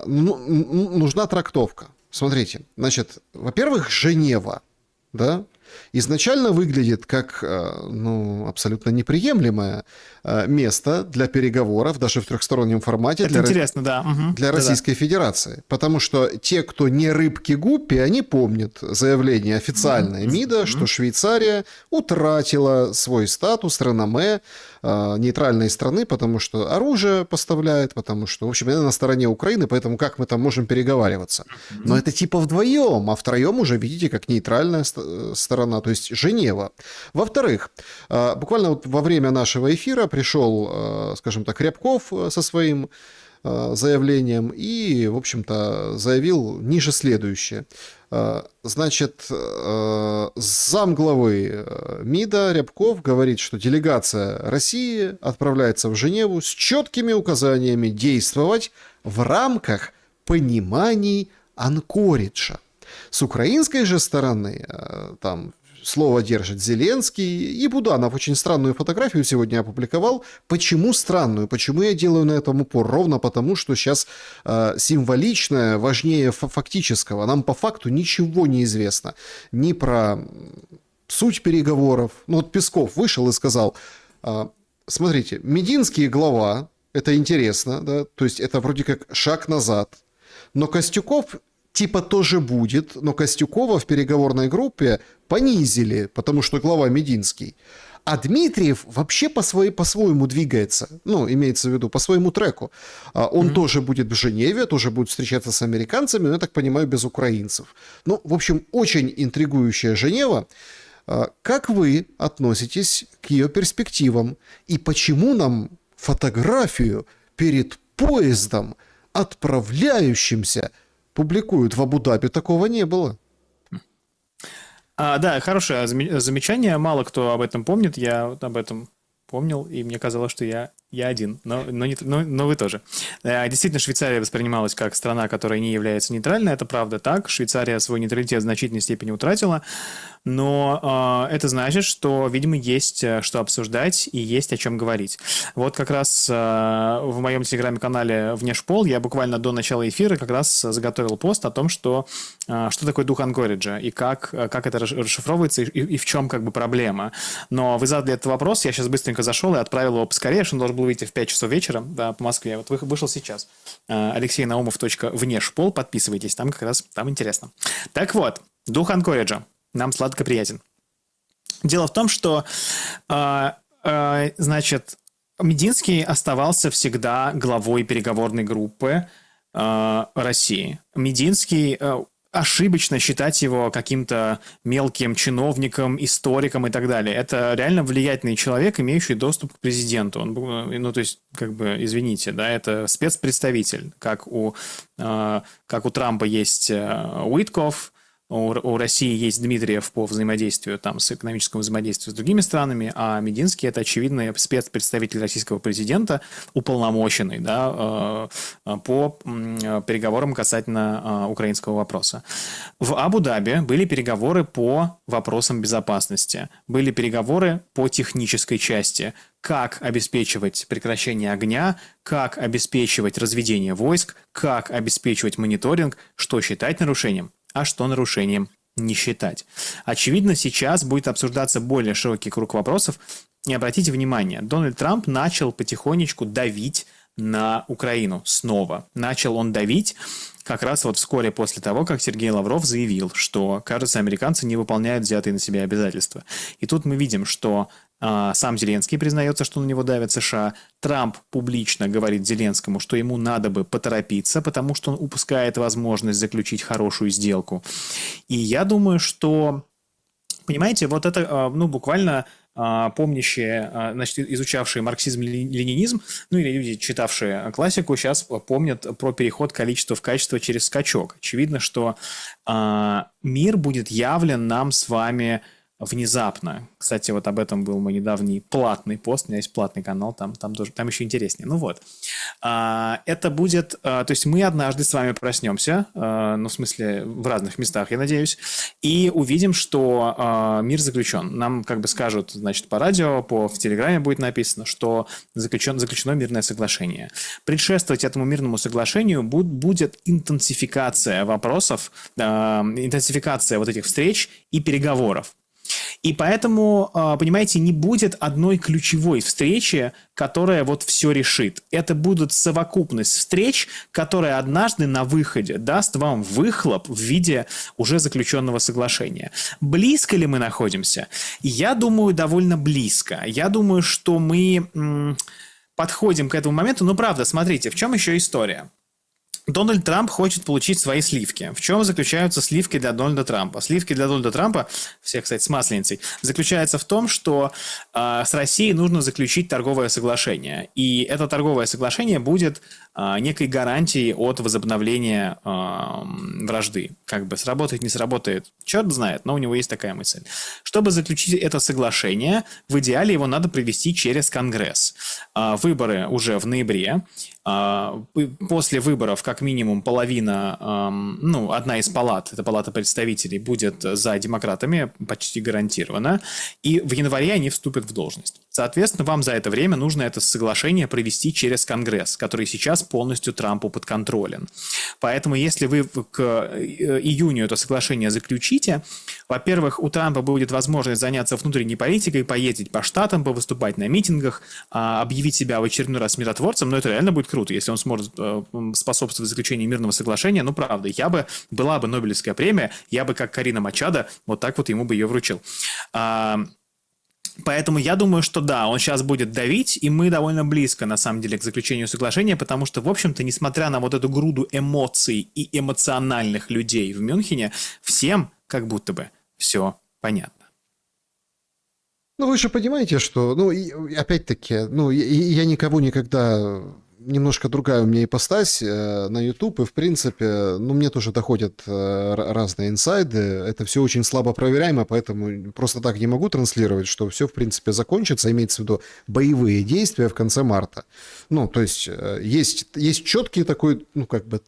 S1: Нужна трактовка. Смотрите, значит, во-первых, Женева, да, изначально выглядит как абсолютно неприемлемое место для переговоров, даже в трехстороннем формате.
S2: Это интересно, да.
S1: Для Российской Федерации. Потому что те, кто не рыбки-гуппи, они помнят заявление официальное МИДа, что Швейцария утратила свой статус реноме нейтральной страны, потому что оружие поставляет, потому что, в общем, она на стороне Украины, поэтому как мы там можем переговариваться? Но это типа вдвоем, а втроем уже видите, как нейтральная сторона, то есть Женева. Во-вторых, буквально во время нашего эфира пришел, скажем так, Рябков со своим заявлением и, в общем-то, заявил ниже следующее. Значит, замглавы МИДа Рябков говорит, что делегация России отправляется в Женеву с четкими указаниями действовать в рамках пониманий Анкориджа. С украинской же стороны там слово держит Зеленский, и Буданов очень странную фотографию сегодня опубликовал. Почему странную? Почему я делаю на этом упор? Ровно потому, что сейчас символичное важнее фактического. Нам по факту ничего не известно. Ни про суть переговоров. Ну вот Песков вышел и сказал, смотрите, Мединский глава, это интересно, да, то есть это вроде как шаг назад, но Костюков типа тоже будет, но Костюкова в переговорной группе понизили, потому что глава Мединский. А Дмитриев вообще по-своему двигается, ну, имеется в виду, по своему треку. Он тоже будет в Женеве, тоже будет встречаться с американцами, но, я так понимаю, без украинцев. Ну, в общем, очень интригующая Женева. Как вы относитесь к ее перспективам? И почему нам фотографию перед поездом, отправляющимся, публикуют? В Абу-Даби такого не было.
S2: Да, хорошее замечание. Мало кто об этом помнит. Я вот об этом помнил, и мне казалось, что я один, но вы тоже. Действительно, Швейцария воспринималась как страна, которая не является нейтральной. Это правда так. Швейцария свой нейтралитет в значительной степени утратила. Но это значит, что, видимо, есть что обсуждать и есть о чем говорить. Вот как раз в моем телеграм-канале «Внешпол» я буквально до начала эфира как раз заготовил пост о том, что такое дух Анкориджа и как это расшифровывается и в чем как бы проблема. Но вы задали этот вопрос, я сейчас быстренько зашел и отправил его поскорее, что он должен был выйти в 5 часов вечера, да, по Москве. Вот вышел сейчас. alexeynaumov.внешпол, подписывайтесь, там как раз, там интересно. Так вот, дух Анкориджа нам сладко приятен. Дело в том, что, значит, Мединский оставался всегда главой переговорной группы России. Мединский, ошибочно считать его каким-то мелким чиновником, историком и так далее. Это реально влиятельный человек, имеющий доступ к президенту. Он, ну, то есть, как бы, извините, да, это спецпредставитель, как у Трампа есть Уитков, у России есть Дмитриев по взаимодействию, там, с экономическому взаимодействию с другими странами, а Мединский – это очевидный спецпредставитель российского президента, уполномоченный, да, по переговорам касательно украинского вопроса. В Абу-Даби были переговоры по вопросам безопасности, были переговоры по технической части, как обеспечивать прекращение огня, как обеспечивать разведение войск, как обеспечивать мониторинг, что считать нарушением, а что нарушением не считать. Очевидно, сейчас будет обсуждаться более широкий круг вопросов. И обратите внимание, Дональд Трамп начал потихонечку давить на Украину снова. Начал он давить как раз вот вскоре после того, как Сергей Лавров заявил, что, кажется, американцы не выполняют взятые на себя обязательства. И тут мы видим, что сам Зеленский признается, что на него давят США. Трамп публично говорит Зеленскому, что ему надо бы поторопиться, потому что он упускает возможность заключить хорошую сделку. И я думаю, что, понимаете, вот это, ну, буквально помнящие, значит, изучавшие марксизм-ленинизм, ну или люди, читавшие классику, сейчас помнят про переход количества в качество через скачок. Очевидно, что мир будет явлен нам с вами внезапно. Кстати, вот об этом был мой недавний платный пост. У меня есть платный канал, там еще интереснее. Ну вот. Это будет... То есть мы однажды с вами проснемся, ну, в смысле, в разных местах, я надеюсь, и увидим, что мир заключен. Нам как бы скажут, значит, по радио, в Телеграме будет написано, что заключено мирное соглашение. Предшествовать этому мирному соглашению будет интенсификация вопросов, интенсификация вот этих встреч и переговоров. И поэтому, понимаете, не будет одной ключевой встречи, которая вот все решит. Это будут совокупность встреч, которая однажды на выходе даст вам выхлоп в виде уже заключенного соглашения. Близко ли мы находимся? Я думаю, довольно близко. Я думаю, что мы подходим к этому моменту. Но правда, смотрите, в чем еще история? Дональд Трамп хочет получить свои сливки. В чем заключаются сливки для Дональда Трампа? Сливки для Дональда Трампа, все, кстати, с масленицей, заключаются в том, что с Россией нужно заключить торговое соглашение. И это торговое соглашение будет некой гарантией от возобновления вражды. Как бы сработает, не сработает, черт знает, но у него есть такая мысль. Чтобы заключить это соглашение, в идеале его надо провести через Конгресс. Выборы уже в ноябре. После выборов, как как минимум половина, ну, одна из палат, это палата представителей, будет за демократами, почти гарантированно, и в январе они вступят в должность. Соответственно, вам за это время нужно это соглашение провести через Конгресс, который сейчас полностью Трампу подконтролен. Поэтому, если вы к июню это соглашение заключите, во-первых, у Трампа будет возможность заняться внутренней политикой, поездить по штатам, повыступать на митингах, объявить себя в очередной раз миротворцем, но это реально будет круто, если он сможет способствовать заключению мирного соглашения. Ну, правда, была бы Нобелевская премия, я бы, как Карина Мачадо, вот так вот ему бы ее вручил. Поэтому я думаю, что да, он сейчас будет давить, и мы довольно близко, на самом деле, к заключению соглашения, потому что, в общем-то, несмотря на вот эту груду эмоций и эмоциональных людей в Мюнхене, всем как будто бы все понятно.
S1: Ну, вы же понимаете, что, ну, опять-таки, ну, я никого никогда... Немножко другая у меня ипостась на YouTube, и, в принципе, ну, мне тоже доходят разные инсайды. Это все очень слабо проверяемо, поэтому просто так не могу транслировать, что все, в принципе, закончится, имеется в виду боевые действия в конце марта. Ну, то есть, есть четкий такой, ну, как бы,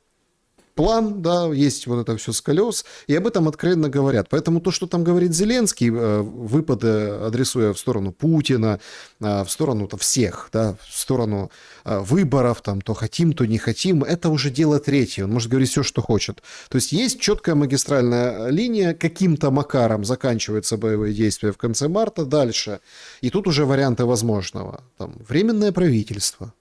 S1: план, да, есть вот это все с колес, и об этом откровенно говорят. Поэтому то, что там говорит Зеленский, выпады адресуя в сторону Путина, в сторону всех, да, в сторону выборов, там, то хотим, то не хотим, это уже дело третье. Он может говорить все, что хочет. То есть четкая магистральная линия, каким-то макаром заканчиваются боевые действия в конце марта, дальше. И тут уже варианты возможного. Там, временное правительство.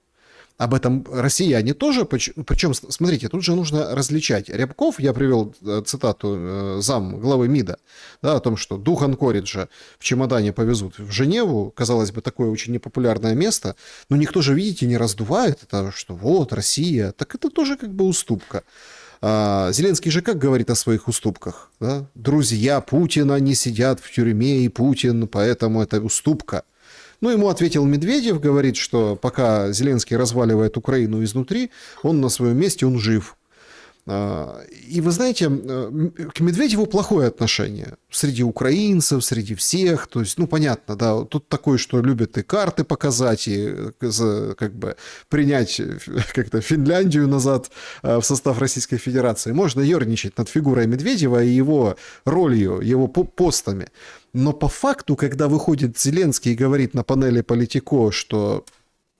S1: Об этом россияне тоже, причем, смотрите, тут же нужно различать. Рябков, я привел цитату зам главы МИДа, да, о том, что дух Анкориджа в чемодане повезут в Женеву, казалось бы, такое очень непопулярное место, но никто же, видите, не раздувает это, что вот, Россия, так это тоже как бы уступка. Зеленский же как говорит о своих уступках? Да? Друзья Путина не сидят в тюрьме, и Путин, поэтому это уступка. Ну, ему ответил Медведев, говорит, что пока Зеленский разваливает Украину изнутри, он на своем месте, он жив. И вы знаете, к Медведеву плохое отношение среди украинцев, среди всех. То есть, ну, понятно, да, тут такое, что любят и карты показать, и как бы принять как-то Финляндию назад в состав Российской Федерации. Можно ерничать над фигурой Медведева и его ролью, его постами. Но по факту, когда выходит Зеленский и говорит на панели Политико, что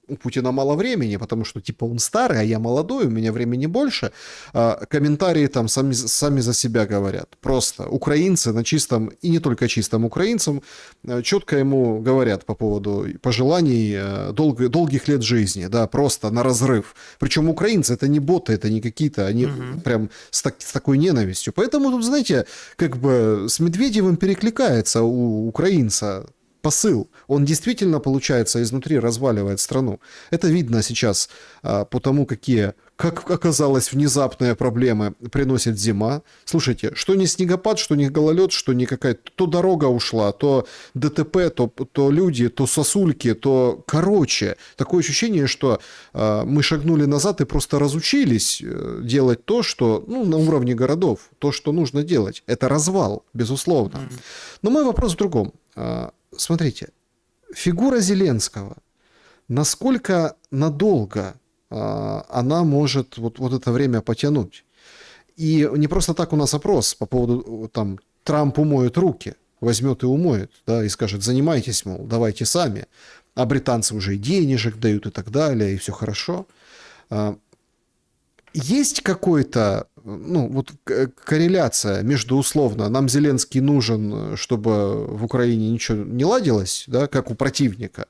S1: у Путина мало времени, потому что типа он старый, а я молодой, у меня времени больше, комментарии там сами за себя говорят. Просто украинцы на чистом, и не только чистом украинцам, четко ему говорят по поводу пожеланий долгих лет жизни, да, просто на разрыв. Причем украинцы это не боты, это не какие-то, они прям с такой ненавистью. Поэтому тут, знаете, как бы с Медведевым перекликается у украинца посыл. Он действительно, получается, изнутри разваливает страну. Это видно сейчас по тому, как оказалось, внезапные проблемы приносит зима. Слушайте, что не снегопад, что не гололед, что не какая-то... То дорога ушла, то ДТП, то люди, то сосульки, то... Короче, такое ощущение, что мы шагнули назад и просто разучились делать то, что, ну, на уровне городов, то, что нужно делать. Это развал, безусловно. Но мой вопрос в другом. Смотрите, фигура Зеленского, насколько надолго она может вот это время потянуть? И не просто так у нас опрос по поводу, там, Трамп умоет руки, возьмет и умоет, да, и скажет, занимайтесь, мол, давайте сами. А британцы уже и денежек дают и так далее, и все хорошо. Есть какой-то, ну, вот корреляция между, условно, нам Зеленский нужен, чтобы в Украине ничего не ладилось, да, как у противника,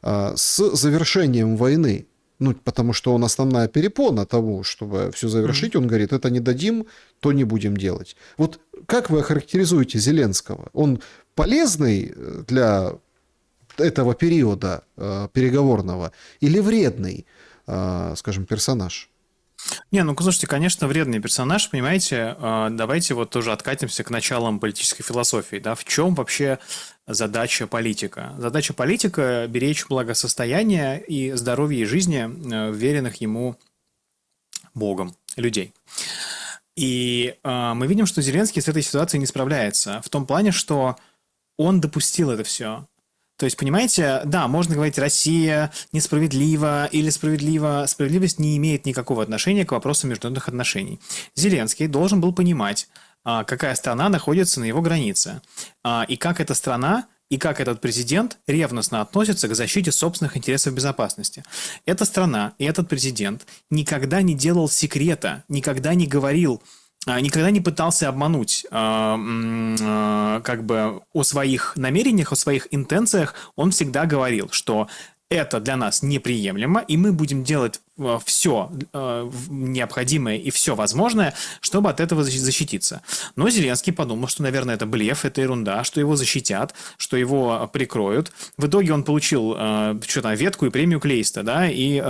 S1: с завершением войны? Ну, потому что он основная перепона того, чтобы все завершить. Он говорит, это не дадим, то не будем делать. Вот как вы охарактеризуете Зеленского? Он полезный для этого периода переговорного или вредный, скажем, персонаж?
S2: Не, ну, слушайте, конечно, вредный персонаж, понимаете, давайте вот тоже откатимся к началам политической философии, да, в чем вообще задача политика? Задача политика – беречь благосостояние и здоровье и жизни веренных ему Богом людей. И мы видим, что Зеленский с этой ситуацией не справляется, в том плане, что он допустил это все. То есть, понимаете, да, можно говорить, Россия несправедлива или справедлива. Справедливость не имеет никакого отношения к вопросу международных отношений. Зеленский должен был понимать, какая страна находится на его границе, и как эта страна и как этот президент ревностно относится к защите собственных интересов безопасности. Эта страна и этот президент никогда не делал секрета, никогда не говорил, никогда не пытался обмануть как бы о своих намерениях, о своих интенциях. Он всегда говорил, что это для нас неприемлемо, и мы будем делать все необходимое и все возможное, чтобы от этого защититься. Но Зеленский подумал, что, наверное, это блеф, это ерунда, что его защитят, что его прикроют. В итоге он получил ветку и премию Клейста, да, и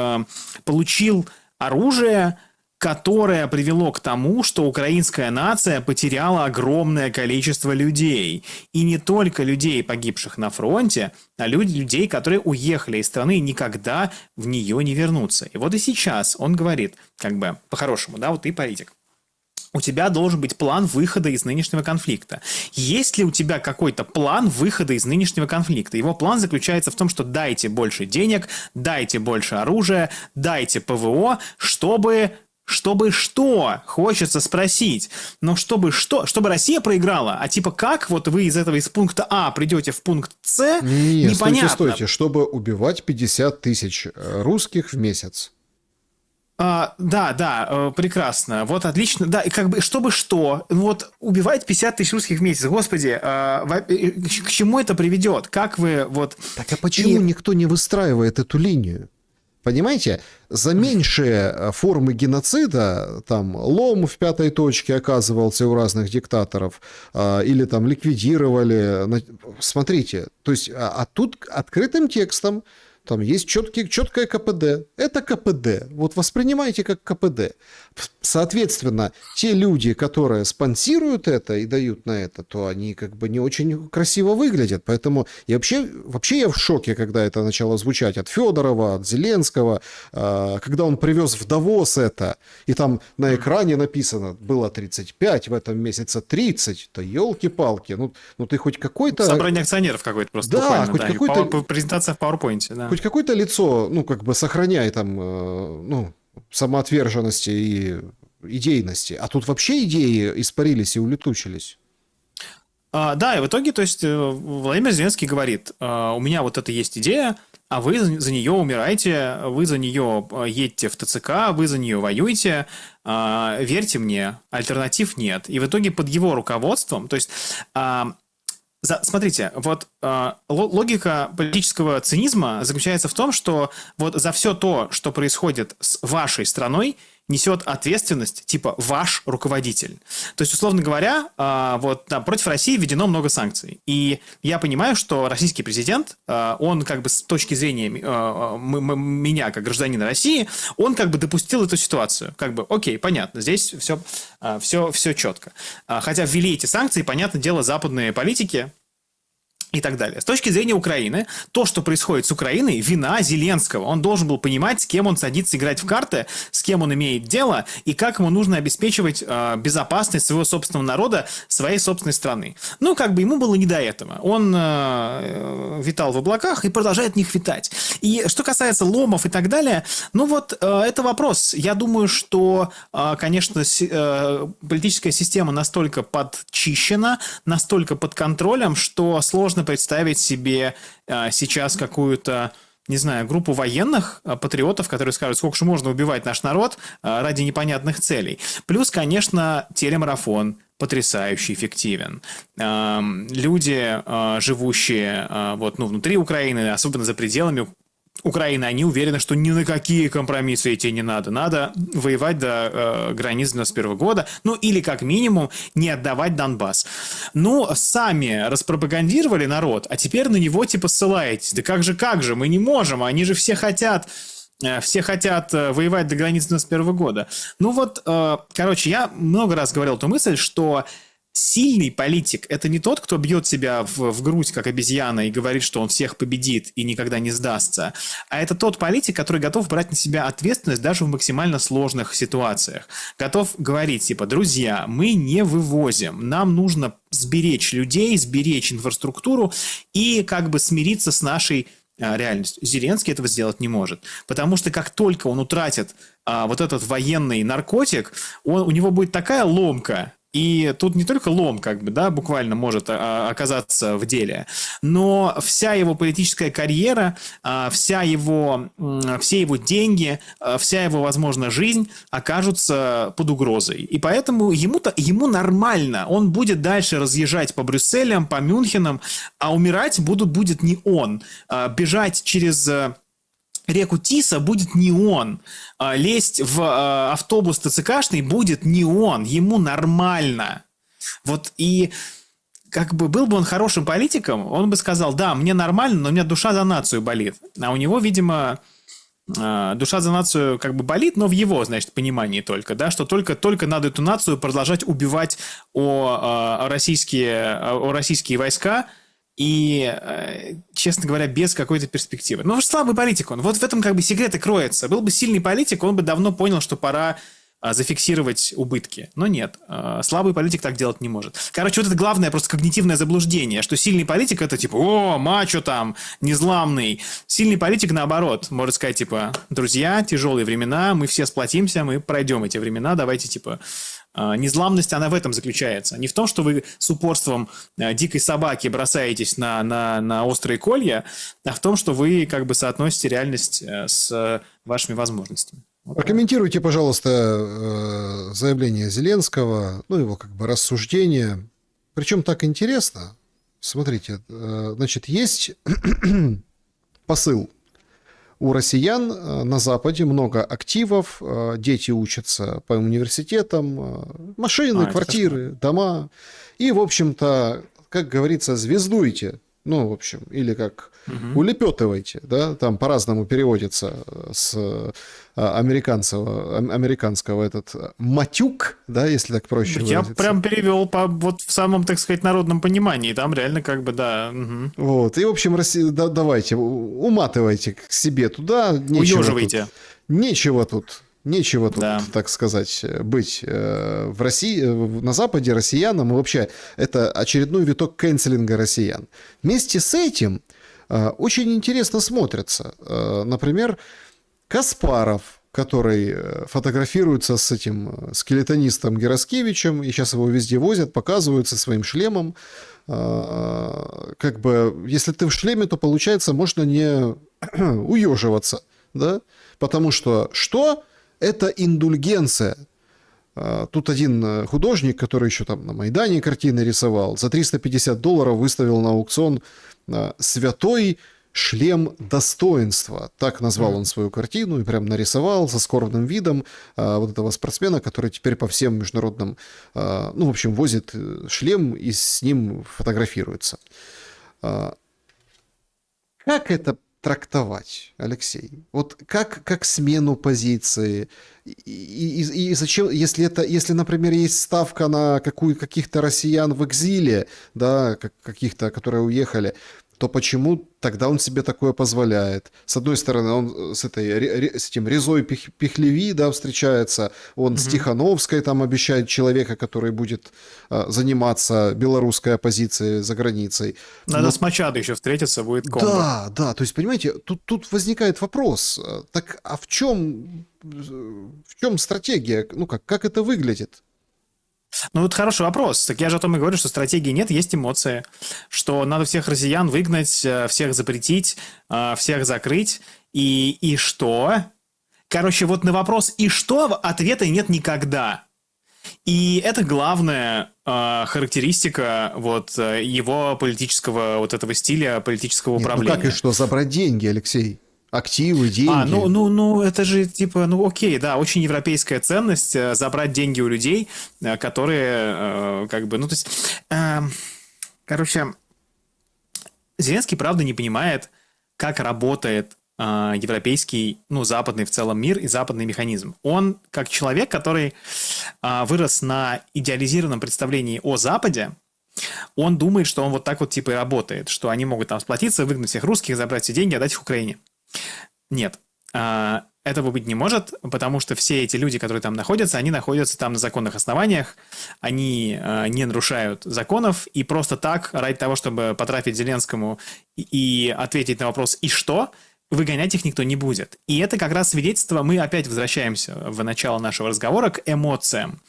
S2: получил оружие, которое привело к тому, что украинская нация потеряла огромное количество людей. И не только людей, погибших на фронте, а людей, которые уехали из страны и никогда в нее не вернутся. И вот и сейчас он говорит, как бы по-хорошему, да, вот ты политик. У тебя должен быть план выхода из нынешнего конфликта. Есть ли у тебя какой-то план выхода из нынешнего конфликта? Его план заключается в том, что дайте больше денег, дайте больше оружия, дайте ПВО, чтобы что? Хочется спросить. Но чтобы что? Чтобы Россия проиграла? А типа как вот вы из пункта А придете в пункт С?
S1: Не,
S2: непонятно.
S1: Стойте. Чтобы убивать 50 тысяч русских в месяц.
S2: Да, прекрасно. Вот отлично. Да, и как бы, чтобы что? Вот убивать 50 тысяч русских в месяц. Господи, к чему это приведет? Как вы вот...
S1: Так а почему никто не выстраивает эту линию? Понимаете, за меньшие формы геноцида, там, лом в пятой точке оказывался у разных диктаторов, или там ликвидировали. Смотрите, то есть, а тут открытым текстом там есть четкое КПД. Это КПД. Вот воспринимайте как КПД. Соответственно, те люди, которые спонсируют это и дают на это, то они как бы не очень красиво выглядят. Поэтому я вообще я в шоке, когда это начало звучать от Федорова, от Зеленского, когда он привез в Давос это, и там на экране написано, было 35, в этом месяце 30. Да елки-палки. Ну ты хоть какой-то...
S2: Собрание акционеров какое-то просто.
S1: Да,
S2: буквально,
S1: хоть какой-то...
S2: Презентация в PowerPoint, да.
S1: Хоть какое-то лицо, как бы сохраняй там, самоотверженности и идейности. А тут вообще идеи испарились и улетучились.
S2: Да, и в итоге, то есть, Владимир Зеленский говорит, у меня вот это есть идея, а вы за нее умираете, вы за нее едете в ТЦК, вы за нее воюете, верьте мне, альтернатив нет. И в итоге под его руководством, то есть... Смотрите, вот логика политического цинизма заключается в том, что вот за все то, что происходит с вашей страной, несет ответственность типа ваш руководитель. То есть, условно говоря, против России введено много санкций. И я понимаю, что российский президент, он как бы с точки зрения меня, как гражданина России, он как бы допустил эту ситуацию. Как бы, окей, понятно, здесь все четко. Хотя ввели эти санкции, понятное дело, западные политики и так далее. С точки зрения Украины, то, что происходит с Украиной, вина Зеленского. Он должен был понимать, с кем он садится играть в карты, с кем он имеет дело, и как ему нужно обеспечивать безопасность своего собственного народа, своей собственной страны. Как бы ему было не до этого. Он витал в облаках и продолжает в них витать. И что касается ломов и так далее, это вопрос. Я думаю, что, конечно, политическая система настолько подчищена, настолько под контролем, что сложно представить себе сейчас какую-то, не знаю, группу военных, патриотов, которые скажут, сколько же можно убивать наш народ ради непонятных целей. Плюс, конечно, телемарафон потрясающе эффективен. Люди, живущие внутри Украины, особенно за пределами Украины, они уверены, что ни на какие компромиссы идти не надо. Надо воевать до границ 91 года, или как минимум не отдавать Донбасс. Сами распропагандировали народ, а теперь на него ссылаетесь. Да как же, мы не можем, они же все хотят воевать до границ 91 года. Я много раз говорил эту мысль, что сильный политик – это не тот, кто бьет себя в грудь, как обезьяна, и говорит, что он всех победит и никогда не сдастся. А это тот политик, который готов брать на себя ответственность даже в максимально сложных ситуациях. Готов говорить, друзья, мы не вывозим, нам нужно сберечь людей, сберечь инфраструктуру и как бы смириться с нашей реальностью. Зеленский этого сделать не может. Потому что как только он утратит вот этот военный наркотик, у него будет такая ломка. И тут не только лом, как бы, да, буквально может оказаться в деле, но вся его политическая карьера, все его деньги, вся его, возможно, жизнь окажутся под угрозой. И поэтому ему нормально. Он будет дальше разъезжать по Брюсселям, по Мюнхенам, а умирать будет не он. Бежать через реку Тиса будет не он. Лезть в автобус ТЦКшный будет не он. Ему нормально. Вот и как бы был бы он хорошим политиком, он бы сказал, да, мне нормально, но у меня душа за нацию болит. А у него, видимо, душа за нацию как бы болит, но в его, значит, понимании только, да, что только надо эту нацию продолжать убивать о российские войска, и, честно говоря, без какой-то перспективы. Ну, слабый политик он. Вот в этом как бы секрет и кроется. Был бы сильный политик, он бы давно понял, что пора зафиксировать убытки. Но нет, слабый политик так делать не может. Короче, вот это главное просто когнитивное заблуждение, что сильный политик это типа, о, мачо там, незламный. Сильный политик наоборот, может сказать типа, друзья, тяжелые времена, мы все сплотимся, мы пройдем эти времена, давайте типа... Незламность, она в этом заключается. Не в том, что вы с упорством дикой собаки бросаетесь на острые колья, а в том, что вы как бы соотносите реальность с вашими возможностями. Вот.
S1: Прокомментируйте, пожалуйста, заявление Зеленского, ну, его как бы рассуждение. Причем так интересно. Смотрите, значит, есть посыл. У россиян на Западе много активов, дети учатся по университетам, машины, квартиры, дома. И, в общем-то, как говорится, звездуйте. Ну, в общем, или как улепетывайте, да, там по-разному переводится с американского этот матюк, да, если так проще
S2: Я
S1: выразиться.
S2: прям перевел вот в самом, так сказать, народном понимании, там реально как бы, да. Угу.
S1: Вот, и, в общем, давайте, уматывайте к себе туда.
S2: Уеживайте.
S1: Нечего тут,
S2: да.
S1: так сказать, быть в России, на Западе россиянам, и вообще это очередной виток канцелинга россиян. Вместе с этим очень интересно смотрится, например, Каспаров, который фотографируется с этим скелетонистом Гераскевичем, и сейчас его везде возят, показывают со своим шлемом. Как бы, если ты в шлеме, то, получается, можно не уеживаться, да? Потому что это индульгенция. Тут один художник, который еще там на Майдане картины рисовал, за $350 выставил на аукцион «Святой шлем достоинства». Так назвал он свою картину и прям нарисовал со скорбным видом вот этого спортсмена, который теперь по всем международным, ну, в общем, возит шлем и с ним фотографируется. Как это трактовать, Алексей? Вот как смену позиции? И зачем, если, например, есть ставка на каких-то россиян в экзиле, да, каких-то, которые уехали, то почему тогда он себе такое позволяет? С одной стороны, он с этим Резой Пихлеви, да, встречается, он с Тихановской там обещает человека, который будет заниматься белорусской оппозицией за границей.
S2: Надо с Мачадо еще встретиться, будет комбо.
S1: Да, то есть, понимаете, тут возникает вопрос, так а в чем стратегия, ну как это выглядит?
S2: Ну, вот хороший вопрос. Так я же о том и говорю, что стратегии нет, есть эмоции. Что надо всех россиян выгнать, всех запретить, всех закрыть. И что? Короче, вот на вопрос «и что?» ответа нет никогда. И это главная характеристика вот его политического вот этого стиля политического управления.
S1: Ну как и что? Забрать деньги, Алексей? Активы, деньги.
S2: Ну, это же типа, ну окей, да, очень европейская ценность забрать деньги у людей, которые как бы, ну то есть, короче, Зеленский правда не понимает, как работает европейский, ну западный в целом мир и западный механизм. Он как человек, который вырос на идеализированном представлении о Западе, он думает, что он вот так вот типа и работает, что они могут там сплотиться, выгнать всех русских, забрать все деньги, отдать их Украине. Нет. этого быть не может, потому что все эти люди, которые там находятся, они находятся там на законных основаниях, они не нарушают законов, и просто так, ради того, чтобы потрафить Зеленскому и ответить на вопрос «и что?», выгонять их никто не будет. И это как раз свидетельство, мы опять возвращаемся в начало нашего разговора к эмоциям.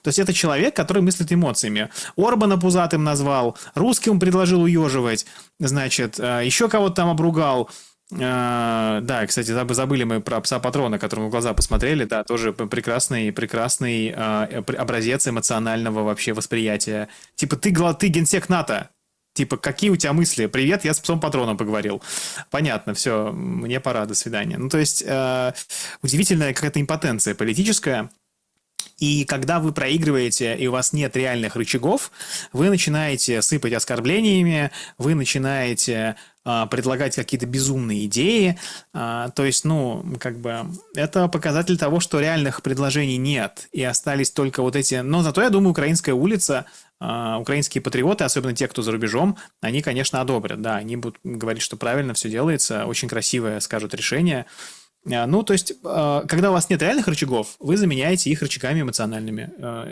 S2: То есть это человек, который мыслит эмоциями. Орбана пузатым назвал, русским предложил уеживать, значит, еще кого-то там обругал. Да, кстати, забыли мы про пса-патрона, которому в глаза посмотрели, да, тоже прекрасный образец эмоционального вообще восприятия. Типа, ты генсек НАТО. Типа, какие у тебя мысли? Привет, я с псом-патроном поговорил. Понятно, все, мне пора, до свидания. Ну, то есть, удивительная какая-то импотенция политическая. И когда вы проигрываете, и у вас нет реальных рычагов, вы начинаете сыпать оскорблениями, вы начинаете предлагать какие-то безумные идеи. То есть, это показатель того, что реальных предложений нет, и остались только вот эти... Но зато, я думаю, украинская улица, украинские патриоты, особенно те, кто за рубежом, они, конечно, одобрят. Да, они будут говорить, что правильно все делается, очень красивое, скажут, решение. То есть, когда у вас нет реальных рычагов, вы заменяете их рычагами эмоциональными.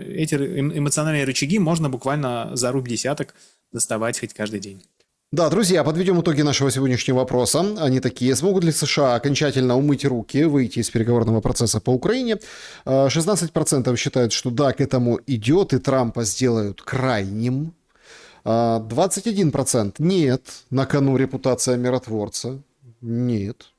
S2: Эти эмоциональные рычаги можно буквально за рубь десяток доставать хоть каждый день.
S1: Да, друзья, подведем итоги нашего сегодняшнего вопроса. Они такие. Смогут ли США окончательно умыть руки, выйти из переговорного процесса по Украине? 16% считают, что да, к этому идет, и Трампа сделают крайним. 21% нет, на кону репутация миротворца. Нет.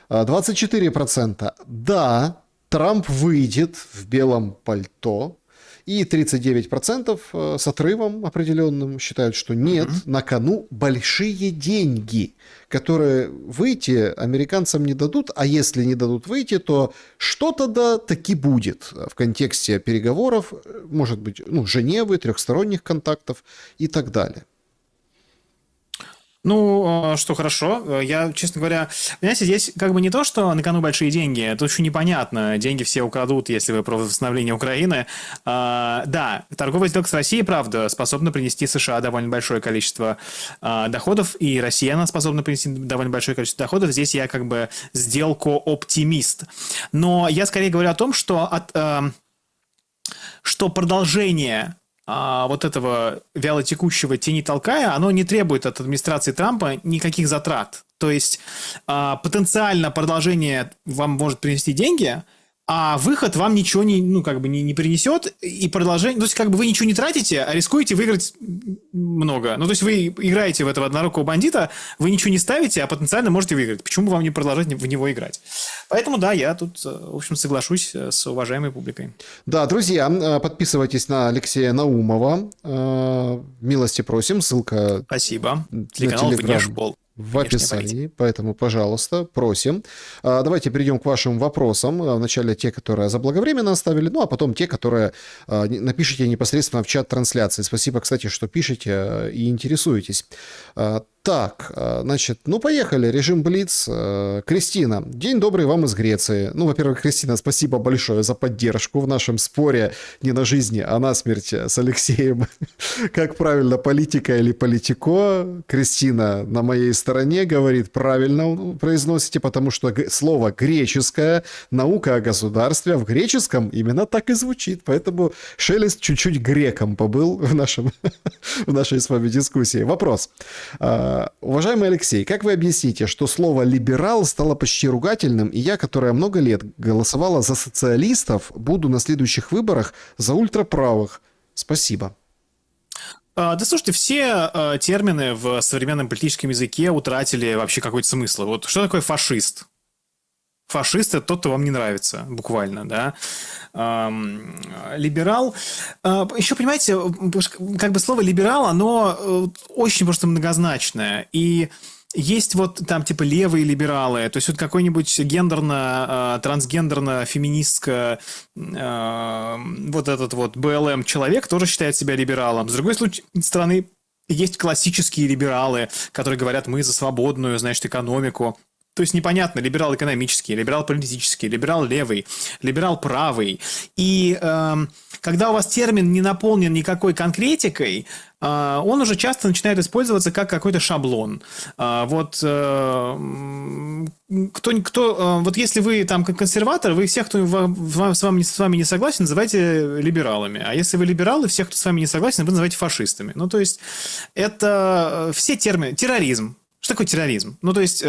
S1: 24% да, Трамп выйдет в белом пальто. И 39% с отрывом определенным считают, что нет, на кону большие деньги, которые выйти американцам не дадут, а если не дадут выйти, то что-то да таки будет в контексте переговоров, может быть, Женевы, трехсторонних контактов и так далее.
S2: Что хорошо. Я, честно говоря, понимаете, здесь как бы не то, что на кону большие деньги, это очень непонятно. Деньги все украдут, если вы про восстановление Украины. Да, торговая сделка с Россией, правда, способна принести США довольно большое количество доходов, и Россия, она способна принести довольно большое количество доходов. Здесь я как бы сделку-оптимист. Но я скорее говорю о том, что продолжение вот этого вялотекущего тени толкая, оно не требует от администрации Трампа никаких затрат. То есть потенциально продолжение вам может принести деньги, а выход вам ничего не принесет, и продолжение... То есть вы ничего не тратите, а рискуете выиграть много. То есть вы играете в этого однорукого бандита, вы ничего не ставите, а потенциально можете выиграть. Почему вам не продолжать в него играть? Поэтому, да, я тут, в общем, соглашусь с уважаемой публикой.
S1: Да, друзья, подписывайтесь на Алексея Наумова. Милости просим, ссылка...
S2: Спасибо. Телеканал «Внешпол».
S1: В описании, поэтому, пожалуйста, просим. Давайте перейдем к вашим вопросам. Вначале те, которые заблаговременно оставили, а потом те, которые напишите непосредственно в чат трансляции. Спасибо, кстати, что пишете и интересуетесь. Так, значит, поехали. Режим Блиц. Кристина, день добрый вам из Греции. Во-первых, Кристина, спасибо большое за поддержку в нашем споре не на жизни, а на смерть с Алексеем. Как правильно, политика или политико? Кристина на моей стороне говорит, правильно произносите, потому что слово греческое, наука о государстве, в греческом именно так и звучит. Поэтому Шелест чуть-чуть греком побыл в нашей с вами дискуссии. Вопрос. Уважаемый Алексей, как вы объясните, что слово «либерал» стало почти ругательным, и я, которая много лет голосовала за социалистов, буду на следующих выборах за ультраправых? Спасибо.
S2: Да, слушайте, все термины в современном политическом языке утратили вообще какой-то смысл. Вот что такое фашист? Фашист – это тот, кто вам не нравится, буквально, да. Либерал. Еще, понимаете, слово «либерал», оно очень просто многозначное. И есть там типа левые либералы, то есть какой-нибудь трансгендерно-феминистско этот БЛМ человек тоже считает себя либералом. С другой стороны, есть классические либералы, которые говорят, мы за свободную, экономику. То есть непонятно, либерал экономический, либерал политический, либерал левый, либерал правый. И когда у вас термин не наполнен никакой конкретикой, он уже часто начинает использоваться как какой-то шаблон. Вот вот если вы там как консерватор, вы всех, кто с вами не согласен, называйте либералами. А если вы либералы, всех, кто с вами не согласен, вы называете фашистами. Ну, то есть это все термины. Терроризм. Что такое терроризм? Ну, то есть,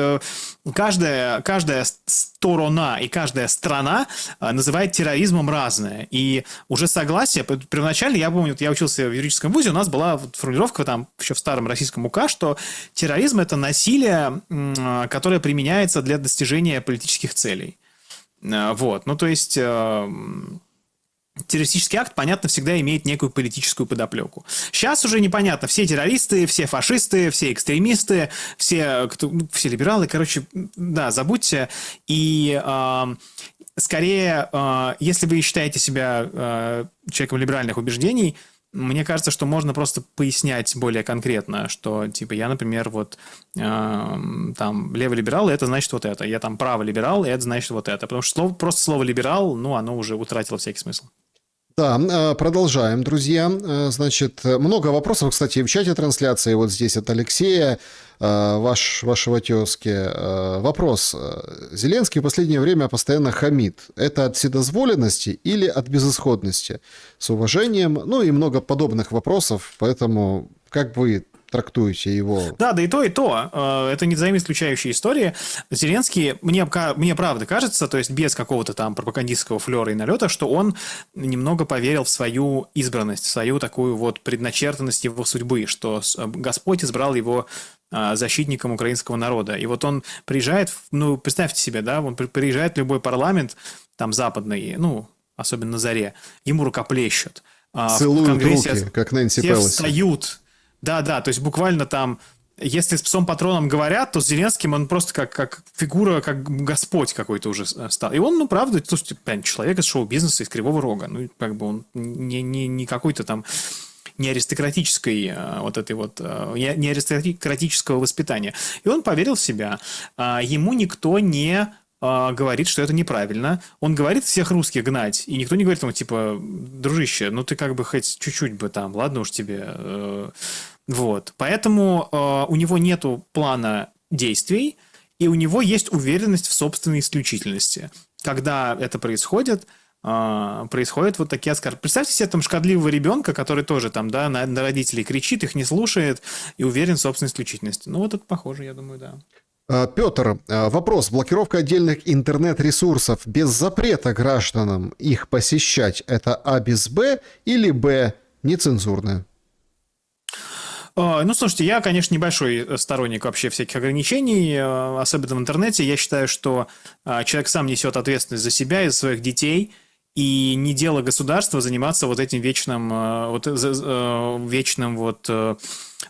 S2: каждая сторона и каждая страна называет терроризмом разное. И уже согласие, первоначально, я помню, я учился в юридическом вузе, у нас была формулировка там еще в старом российском УК, что терроризм – это насилие, которое применяется для достижения политических целей. Вот, ну, то есть... террористический акт, понятно, всегда имеет некую политическую подоплеку. Сейчас уже непонятно. Все террористы, все фашисты, все экстремисты, все либералы, короче, да, забудьте. И скорее, если вы считаете себя человеком либеральных убеждений, мне кажется, что можно просто пояснять более конкретно, что, типа, я, например, вот там левый либерал, и это значит вот это. Я там правый либерал, и это значит вот это. Потому что просто слово либерал, ну, оно уже утратило всякий смысл.
S1: Да, продолжаем, друзья. Значит, много вопросов, кстати, в чате трансляции. Вот здесь от Алексея, вашего тезки. Вопрос. Зеленский в последнее время постоянно хамит. Это от вседозволенности или от безысходности? С уважением. Ну и много подобных вопросов. Поэтому как вы трактуете его?
S2: Да, да и то, и то. Это не взаимоисключающая история. Зеленский, мне правда кажется, то есть без какого-то там пропагандистского флера и налета, что он немного поверил в свою избранность, в свою такую вот предначертанность его судьбы, что Господь избрал его защитником украинского народа. И вот он приезжает, ну, представьте себе, да, он приезжает в любой парламент, там, западный, ну, особенно на заре, ему рукоплещут.
S1: Целуют руки, как Нэнси
S2: все
S1: Пелоси.
S2: встают. Да, то есть буквально там, если с псом-патроном говорят, то с Зеленским он просто как фигура, как Господь какой-то уже стал. И он, ну, правда, слушайте, человек из шоу-бизнеса, из Кривого Рога. Ну, как бы он не какой-то там не аристократической вот этой вот, не аристократического воспитания. И он поверил в себя. Ему никто не говорит, что это неправильно. Он говорит всех русских гнать, и никто не говорит ему, типа, дружище, ну ты как бы хоть чуть-чуть бы там, ладно уж тебе. Вот. Поэтому у него нету плана действий, и у него есть уверенность в собственной исключительности. Когда это происходит вот такие оскорбления. Представьте себе там шкодливого ребенка, который тоже там, да, на родителей кричит, их не слушает и уверен в собственной исключительности. Ну, вот это похоже, я думаю, да.
S1: Петр, вопрос. Блокировка отдельных интернет-ресурсов без запрета гражданам их посещать – это А без Б или Б нецензурное?
S2: Ну, слушайте, я, конечно, небольшой сторонник вообще всяких ограничений, особенно в интернете. Я считаю, что человек сам несет ответственность за себя и за своих детей, и не дело государства заниматься вот этим вечным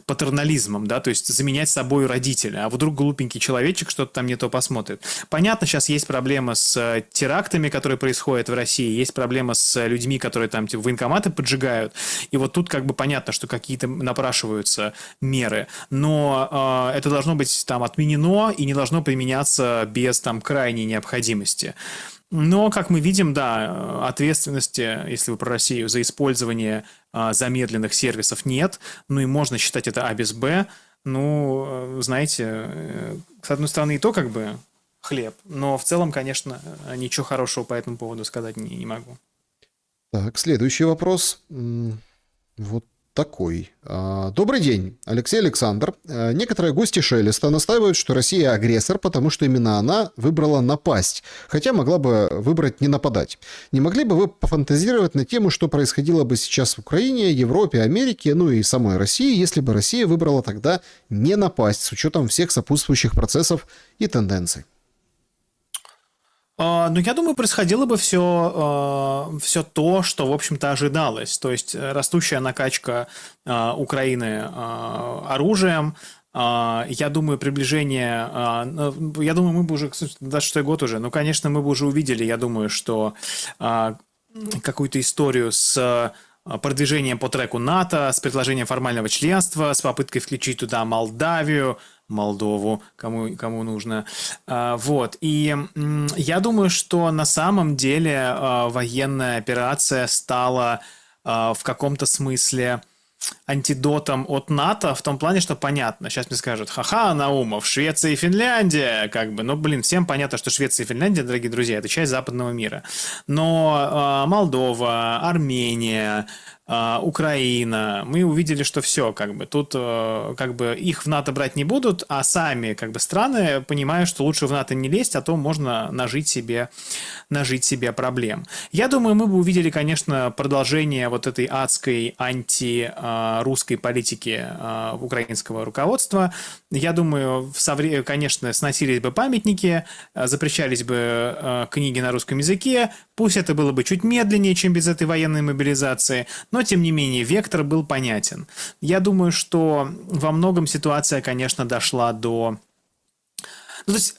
S2: патернализмом, да, то есть заменять собой родителя, а вдруг глупенький человечек что-то там не то посмотрит. Понятно, сейчас есть проблема с терактами, которые происходят в России, есть проблема с людьми, которые там типа военкоматы поджигают, и вот тут как бы понятно, что какие-то напрашиваются меры, но это должно быть там отменено и не должно применяться без там крайней необходимости. Но, как мы видим, да, ответственности, если вы про Россию, за использование замедленных сервисов нет. Ну и можно считать это А без Б. Ну, знаете, с одной стороны и то как бы хлеб, но в целом, конечно, ничего хорошего по этому поводу сказать не могу.
S1: Так, следующий вопрос. Вот такой. Добрый день, Алексей Александр. Некоторые гости Шелеста настаивают, что Россия агрессор, потому что именно она выбрала напасть, хотя могла бы выбрать не нападать. Не могли бы вы пофантазировать на тему, что происходило бы сейчас в Украине, Европе, Америке, ну и самой России, если бы Россия выбрала тогда не напасть, с учетом всех сопутствующих процессов и тенденций?
S2: Ну, я думаю, происходило бы все то, что, в общем-то, ожидалось. То есть растущая накачка Украины оружием, я думаю, приближение... Я думаю, мы бы уже... 26-й год уже. Ну, конечно, мы бы уже увидели, я думаю, что какую-то историю с продвижением по треку НАТО, с предложением формального членства, с попыткой включить туда Молдавию, Молдову, кому нужно. Вот. И я думаю, что на самом деле военная операция стала в каком-то смысле антидотом от НАТО в том плане, что понятно, сейчас мне скажут, ха-ха, Наумов, Швеция и Финляндия, как бы, ну, блин, всем понятно, что Швеция и Финляндия, дорогие друзья, это часть западного мира. Но Молдова, Армения, Украина, мы увидели, что все, как бы, тут как бы их в НАТО брать не будут, а сами, как бы, страны понимают, что лучше в НАТО не лезть, а то можно нажить себе проблем. Я думаю, мы бы увидели, конечно, продолжение вот этой адской антирусской политики украинского руководства. Я думаю, конечно, сносились бы памятники, запрещались бы книги на русском языке, пусть это было бы чуть медленнее, чем без этой военной мобилизации, но, тем не менее, вектор был понятен. Я думаю, что во многом ситуация, конечно, дошла до... Ну, то есть...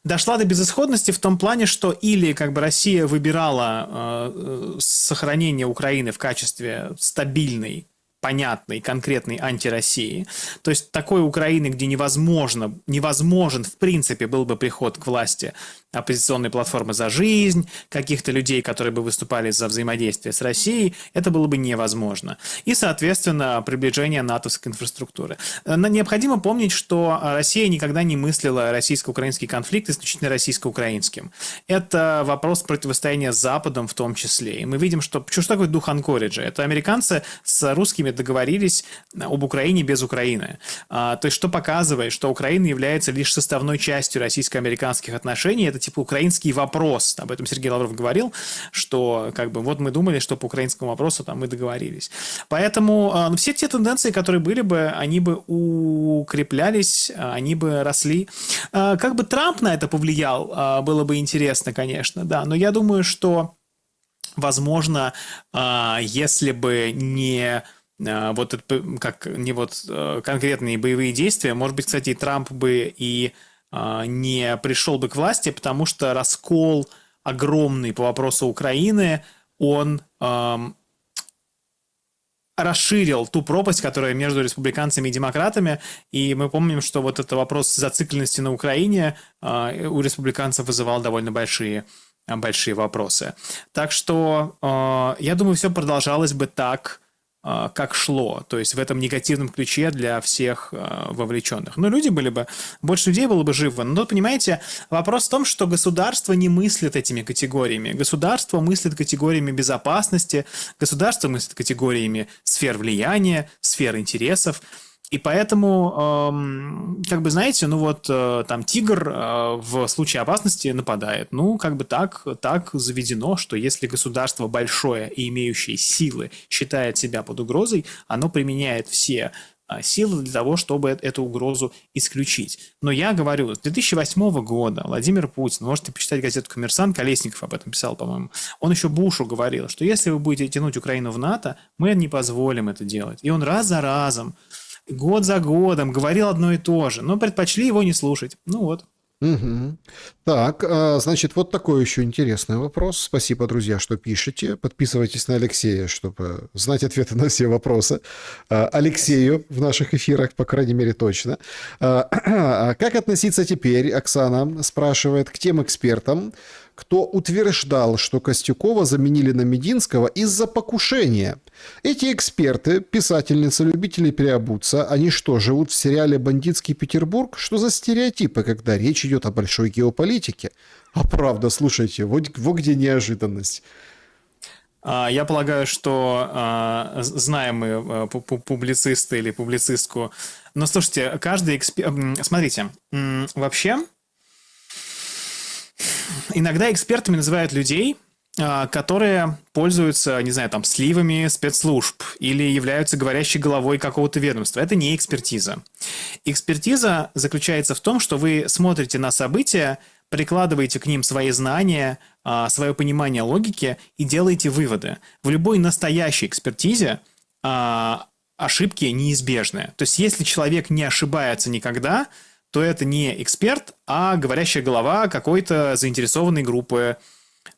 S2: дошла до безысходности в том плане, что или как бы Россия выбирала сохранение Украины в качестве стабильной, понятной, конкретной антироссии, то есть такой Украины, где невозможен в принципе был бы приход к власти оппозиционной платформы «За жизнь», каких-то людей, которые бы выступали за взаимодействие с Россией, это было бы невозможно. И, соответственно, приближение натовской инфраструктуры. Необходимо помнить, что Россия никогда не мыслила российско-украинский конфликт исключительно российско-украинским. Это вопрос противостояния с Западом в том числе. И мы видим, что такое дух Анкориджа? Это американцы с русскими договорились об Украине без Украины. То есть, что показывает, что Украина является лишь составной частью российско-американских отношений. Это типа украинский вопрос. Об этом Сергей Лавров говорил, что как бы вот мы думали, что по украинскому вопросу там мы договорились. Поэтому все те тенденции, которые были бы, они бы укреплялись, они бы росли. Как бы Трамп на это повлиял, было бы интересно, конечно, да. Но я думаю, что, возможно, если бы не вот это, как не вот конкретные боевые действия, может быть, кстати, Трамп бы и не пришел бы к власти, потому что раскол огромный по вопросу Украины, он расширил ту пропасть, которая между республиканцами и демократами, и мы помним, что вот этот вопрос зацикленности на Украине у республиканцев вызывал довольно большие вопросы. Так что я думаю, все продолжалось бы так, как шло, то есть в этом негативном ключе для всех вовлеченных. Но люди были бы, больше людей было бы живо. Но тут, понимаете, вопрос в том, что государство не мыслит этими категориями. Государство мыслит категориями безопасности, государство мыслит категориями сфер влияния, сфер интересов. И поэтому, как бы, знаете, ну вот там тигр в случае опасности нападает. Ну, как бы так заведено, что если государство большое и имеющее силы считает себя под угрозой, оно применяет все силы для того, чтобы эту угрозу исключить. Но я говорю, с 2008 года Владимир Путин, можете почитать газету «Коммерсант», Колесников об этом писал, по-моему, он еще Бушу говорил, что если вы будете тянуть Украину в НАТО, мы не позволим это делать. И он раз за разом, год за годом говорил одно и то же, но предпочли его не слушать. Ну вот.
S1: Угу. Так, значит, вот такой еще интересный вопрос. Спасибо, друзья, что пишете. Подписывайтесь на Алексея, чтобы знать ответы на все вопросы. Алексею в наших эфирах, по крайней мере, точно. Как относиться теперь, Оксана спрашивает, к тем экспертам, кто утверждал, что Костюкова заменили на Мединского из-за покушения. Эти эксперты, писательницы, любители переобуться, они что, живут в сериале «Бандитский Петербург»? Что за стереотипы, когда речь идет о большой геополитике? А правда, слушайте, вот где неожиданность.
S2: Я полагаю, что знаем мы публициста или публицистку. Но слушайте, каждый эксперт... Смотрите, вообще... Иногда экспертами называют людей, которые пользуются, не знаю, там, сливами спецслужб или являются говорящей головой какого-то ведомства. Это не экспертиза. Экспертиза заключается в том, что вы смотрите на события, прикладываете к ним свои знания, свое понимание логики и делаете выводы. В любой настоящей экспертизе ошибки неизбежны. То есть, если человек не ошибается никогда, то это не эксперт, а говорящая голова какой-то заинтересованной группы.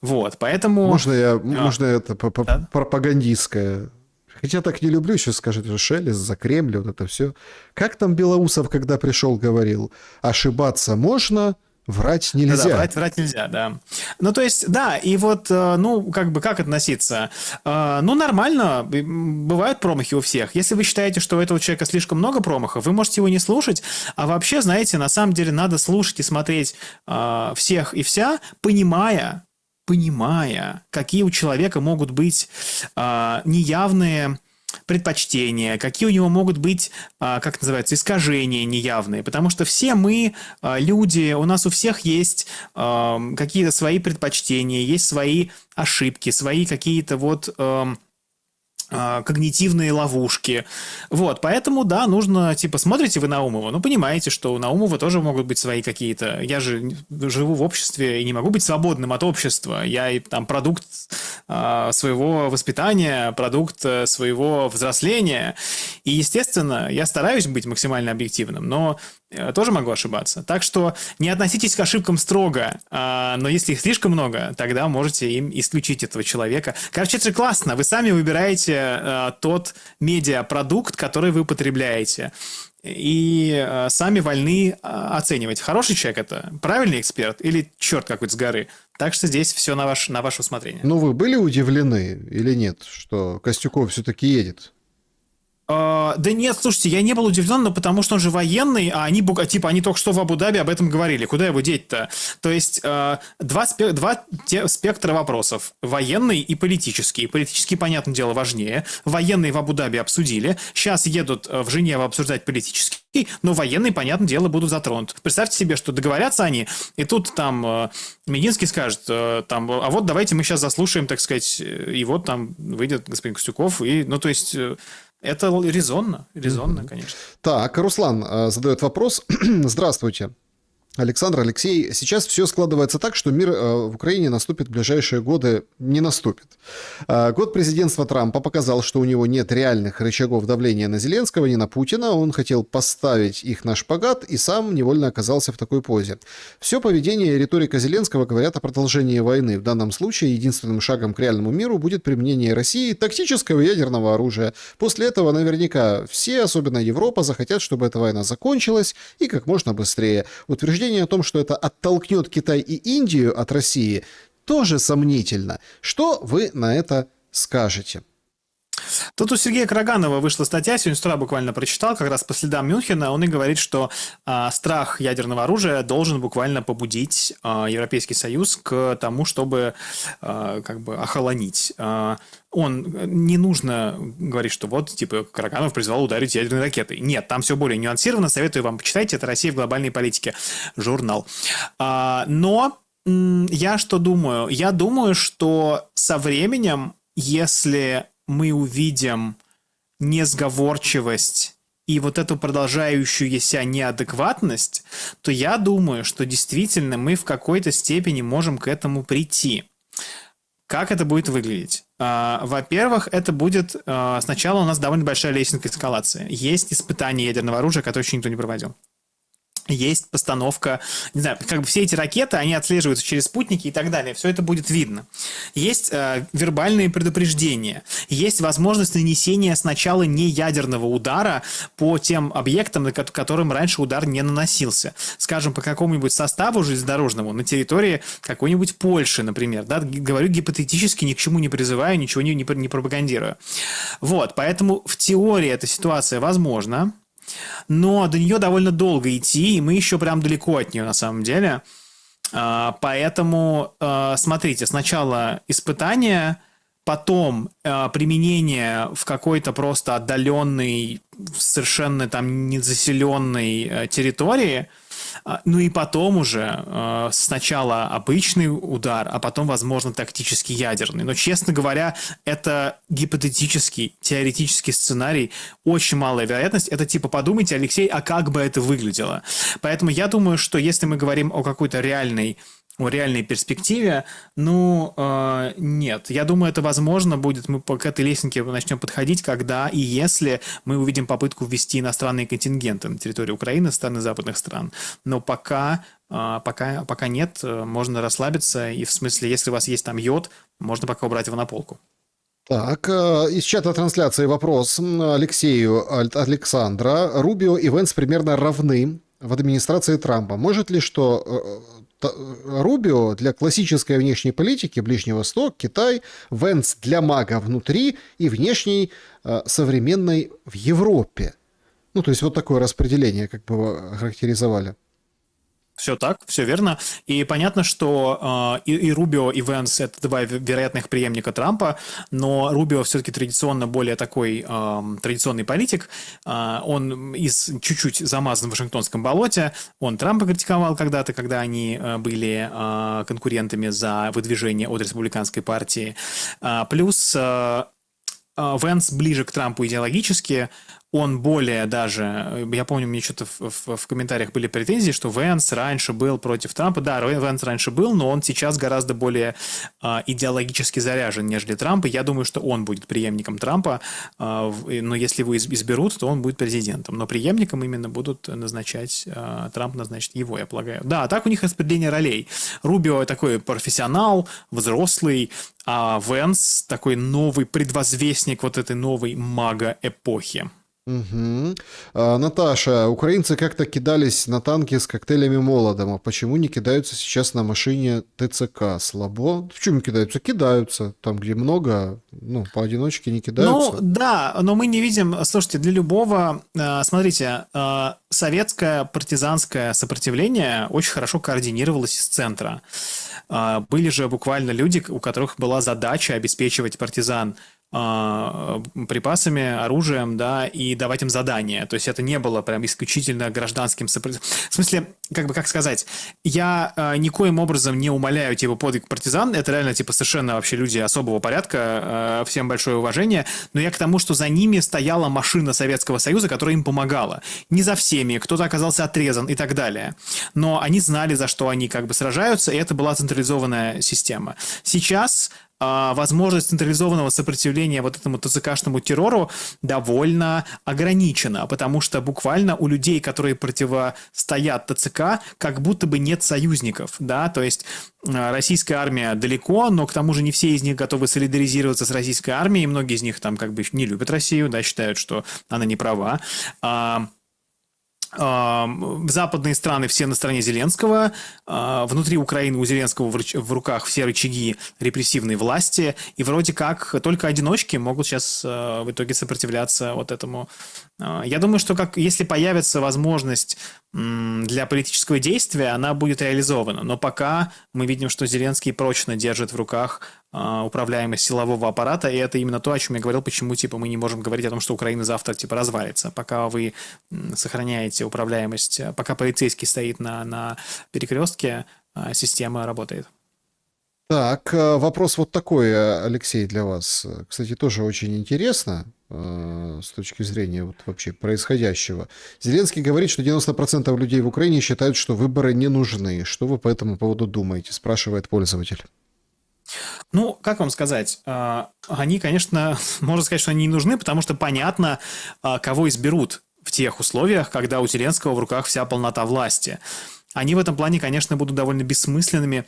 S2: Вот, поэтому...
S1: Можно это пропагандистское Хотя так не люблю, еще скажет, что Шелест за Кремль, вот это все. Как там Белоусов, когда пришел, говорил, ошибаться можно, врать нельзя.
S2: Да, врать нельзя, да. Ну, то есть, да, и вот, ну, как бы, как относиться? Ну, нормально, бывают промахи у всех. Если вы считаете, что у этого человека слишком много промахов, вы можете его не слушать, а вообще, знаете, на самом деле надо слушать и смотреть всех и вся, понимая, какие у человека могут быть неявные предпочтения, какие у него могут быть, как называется, искажения неявные. Потому что все мы люди, у нас у всех есть какие-то свои предпочтения, есть свои ошибки, свои какие-то вот когнитивные ловушки. Вот, поэтому, да, нужно, типа, смотрите вы Наумова, ну, понимаете, что у Наумова тоже могут быть свои какие-то... Я же живу в обществе и не могу быть свободным от общества. Я и там продукт своего воспитания, продукт своего взросления. И, естественно, я стараюсь быть максимально объективным, но тоже могу ошибаться. Так что не относитесь к ошибкам строго, но если их слишком много, тогда можете им исключить этого человека. Короче, это же классно. Вы сами выбираете тот медиапродукт, который вы потребляете. И сами вольны оценивать, хороший человек это, правильный эксперт или черт какой-то с горы. Так что здесь все на ваше усмотрение.
S1: Ну, вы были удивлены или нет, что Костюков все-таки едет?
S2: Да нет, слушайте, я не был удивлен, но потому что он же военный, а они, типа, они только что в Абу-Даби об этом говорили. Куда его деть-то? То есть, два спектра вопросов. Военный и политический. Политический, понятное дело, важнее. Военный в Абу-Даби обсудили. Сейчас едут в Женеву обсуждать политический, но военные, понятное дело, будут затронуты. Представьте себе, что договорятся они, и тут там Мединский скажет, там, а вот давайте мы сейчас заслушаем, так сказать, и вот там выйдет господин Костюков, и, ну, то есть... Это резонно, конечно.
S1: Так, Руслан задает вопрос. Здравствуйте. Александр, Алексей, сейчас все складывается так, что мир в Украине наступит в ближайшие годы, не наступит. Год президентства Трампа показал, что у него нет реальных рычагов давления на Зеленского, ни на Путина. Он хотел поставить их на шпагат и сам невольно оказался в такой позе. Все поведение и риторика Зеленского говорят о продолжении войны. В данном случае единственным шагом к реальному миру будет применение России тактического ядерного оружия. После этого наверняка все, особенно Европа, захотят, чтобы эта война закончилась и как можно быстрее. Утверждение о том, что это оттолкнет Китай и Индию от России, тоже сомнительно. Что вы на это скажете?
S2: Тут у Сергея Караганова вышла статья, сегодня с утра буквально прочитал, как раз по следам Мюнхена. Он и говорит, что страх ядерного оружия должен буквально побудить Европейский Союз к тому, чтобы как бы охолонить. Он не нужно говорить, что вот, типа, Караганов призвал ударить ядерной ракетой. Нет, там все более нюансировано. Советую вам почитать. Это «Россия в глобальной политике». Журнал. Но я что думаю? Я думаю, что со временем, если мы увидим несговорчивость и вот эту продолжающуюся неадекватность, то я думаю, что действительно мы в какой-то степени можем к этому прийти. Как это будет выглядеть? Во-первых, это будет... Сначала у нас довольно большая лестница эскалации. Есть испытания ядерного оружия, которые еще никто не проводил. Есть постановка, не знаю, как бы все эти ракеты, они отслеживаются через спутники и так далее, все это будет видно. Есть вербальные предупреждения, есть возможность нанесения сначала неядерного удара по тем объектам, на которым раньше удар не наносился. Скажем, по какому-нибудь составу железнодорожному на территории какой-нибудь Польши, например. Да? Говорю гипотетически, ни к чему не призываю, ничего не пропагандирую. Вот, поэтому в теории эта ситуация возможна. Но до нее довольно долго идти, и мы еще прям далеко от нее на самом деле. Поэтому, смотрите, сначала испытания, потом применение в какой-то просто отдаленной, совершенно там незаселенной территории, ну и потом уже сначала обычный удар, а потом, возможно, тактический ядерный. Но, честно говоря, это гипотетический, теоретический сценарий, очень малая вероятность. Это типа, подумайте, Алексей, а как бы это выглядело? Поэтому я думаю, что если мы говорим о какой-то реальной перспективе, ну, нет. Я думаю, это возможно будет, мы к этой лестнике начнем подходить, когда и если мы увидим попытку ввести иностранные контингенты на территорию Украины со стороны западных стран. Но пока нет, можно расслабиться, и в смысле, если у вас есть там йод, можно пока убрать его на полку.
S1: Так, из чата трансляции вопрос Алексею от Александра. Рубио и Венс примерно равны в администрации Трампа. Может ли Рубио для классической внешней политики Ближний Восток, Китай, Венс для мага внутри и внешней современной в Европе? Ну, то есть вот такое распределение, как бы вы характеризовали.
S2: Все так, все верно. И понятно, что и Рубио, и Венс — это два вероятных преемника Трампа, но Рубио все-таки традиционно более такой традиционный политик. Он чуть-чуть замазан в Вашингтонском болоте. Он Трампа критиковал когда-то, когда они были конкурентами за выдвижение от республиканской партии. Плюс Венс ближе к Трампу идеологически, он более даже, я помню, мне что-то в комментариях были претензии, что Венс раньше был против Трампа. Да, Венс раньше был, но он сейчас гораздо более идеологически заряжен, нежели Трамп. И я думаю, что он будет преемником Трампа, но если его изберут, то он будет президентом. Но преемником именно будут назначать, Трамп назначит его, я полагаю. Да, так у них распределение ролей. Рубио такой профессионал, взрослый, а Венс такой новый предвозвестник вот этой новой мага-эпохи.
S1: Угу. Наташа, украинцы как-то кидались на танки с коктейлями Молотова. Почему не кидаются сейчас на машине ТЦК? Слабо? В чем кидаются? Кидаются. Там, где много, ну, поодиночке не кидаются.
S2: Ну, да, но мы не видим, слушайте, для любого, смотрите, советское партизанское сопротивление очень хорошо координировалось из центра. Были же буквально люди, у которых была задача обеспечивать партизан припасами, оружием, да, и давать им задания. То есть это не было прям исключительно гражданским сопротивлением. В смысле, как сказать, я никоим образом не умаляю, типа, подвиг партизан, это реально, типа, совершенно вообще люди особого порядка, всем большое уважение, но я к тому, что за ними стояла машина Советского Союза, которая им помогала. Не за всеми, кто-то оказался отрезан и так далее. Но они знали, за что они как бы сражаются, и это была централизованная система. Сейчас возможность централизованного сопротивления вот этому ТЦКшному террору довольно ограничена, потому что буквально у людей, которые противостоят ТЦК, как будто бы нет союзников, да, то есть российская армия далеко, но к тому же не все из них готовы солидаризироваться с российской армией, многие из них там как бы не любят Россию, да, считают, что она не права. Западные страны все на стороне Зеленского, внутри Украины у Зеленского в руках все рычаги репрессивной власти, и вроде как только одиночки могут сейчас в итоге сопротивляться вот этому. Я думаю, что если появится возможность для политического действия, она будет реализована, но пока мы видим, что Зеленский прочно держит в руках управляемость силового аппарата, и это именно то, о чем я говорил, почему типа мы не можем говорить о том, что Украина завтра типа развалится. Пока вы сохраняете управляемость, пока полицейский стоит на перекрестке, система работает.
S1: Так, вопрос вот такой, Алексей, для вас. Кстати, тоже очень интересно с точки зрения вот вообще происходящего. Зеленский говорит, что 90% людей в Украине считают, что выборы не нужны. Что вы по этому поводу думаете? Спрашивает пользователь.
S2: Ну, как вам сказать, они, конечно, можно сказать, что они не нужны, потому что понятно, кого изберут в тех условиях, когда у Зеленского в руках вся полнота власти. Они в этом плане, конечно, будут довольно бессмысленными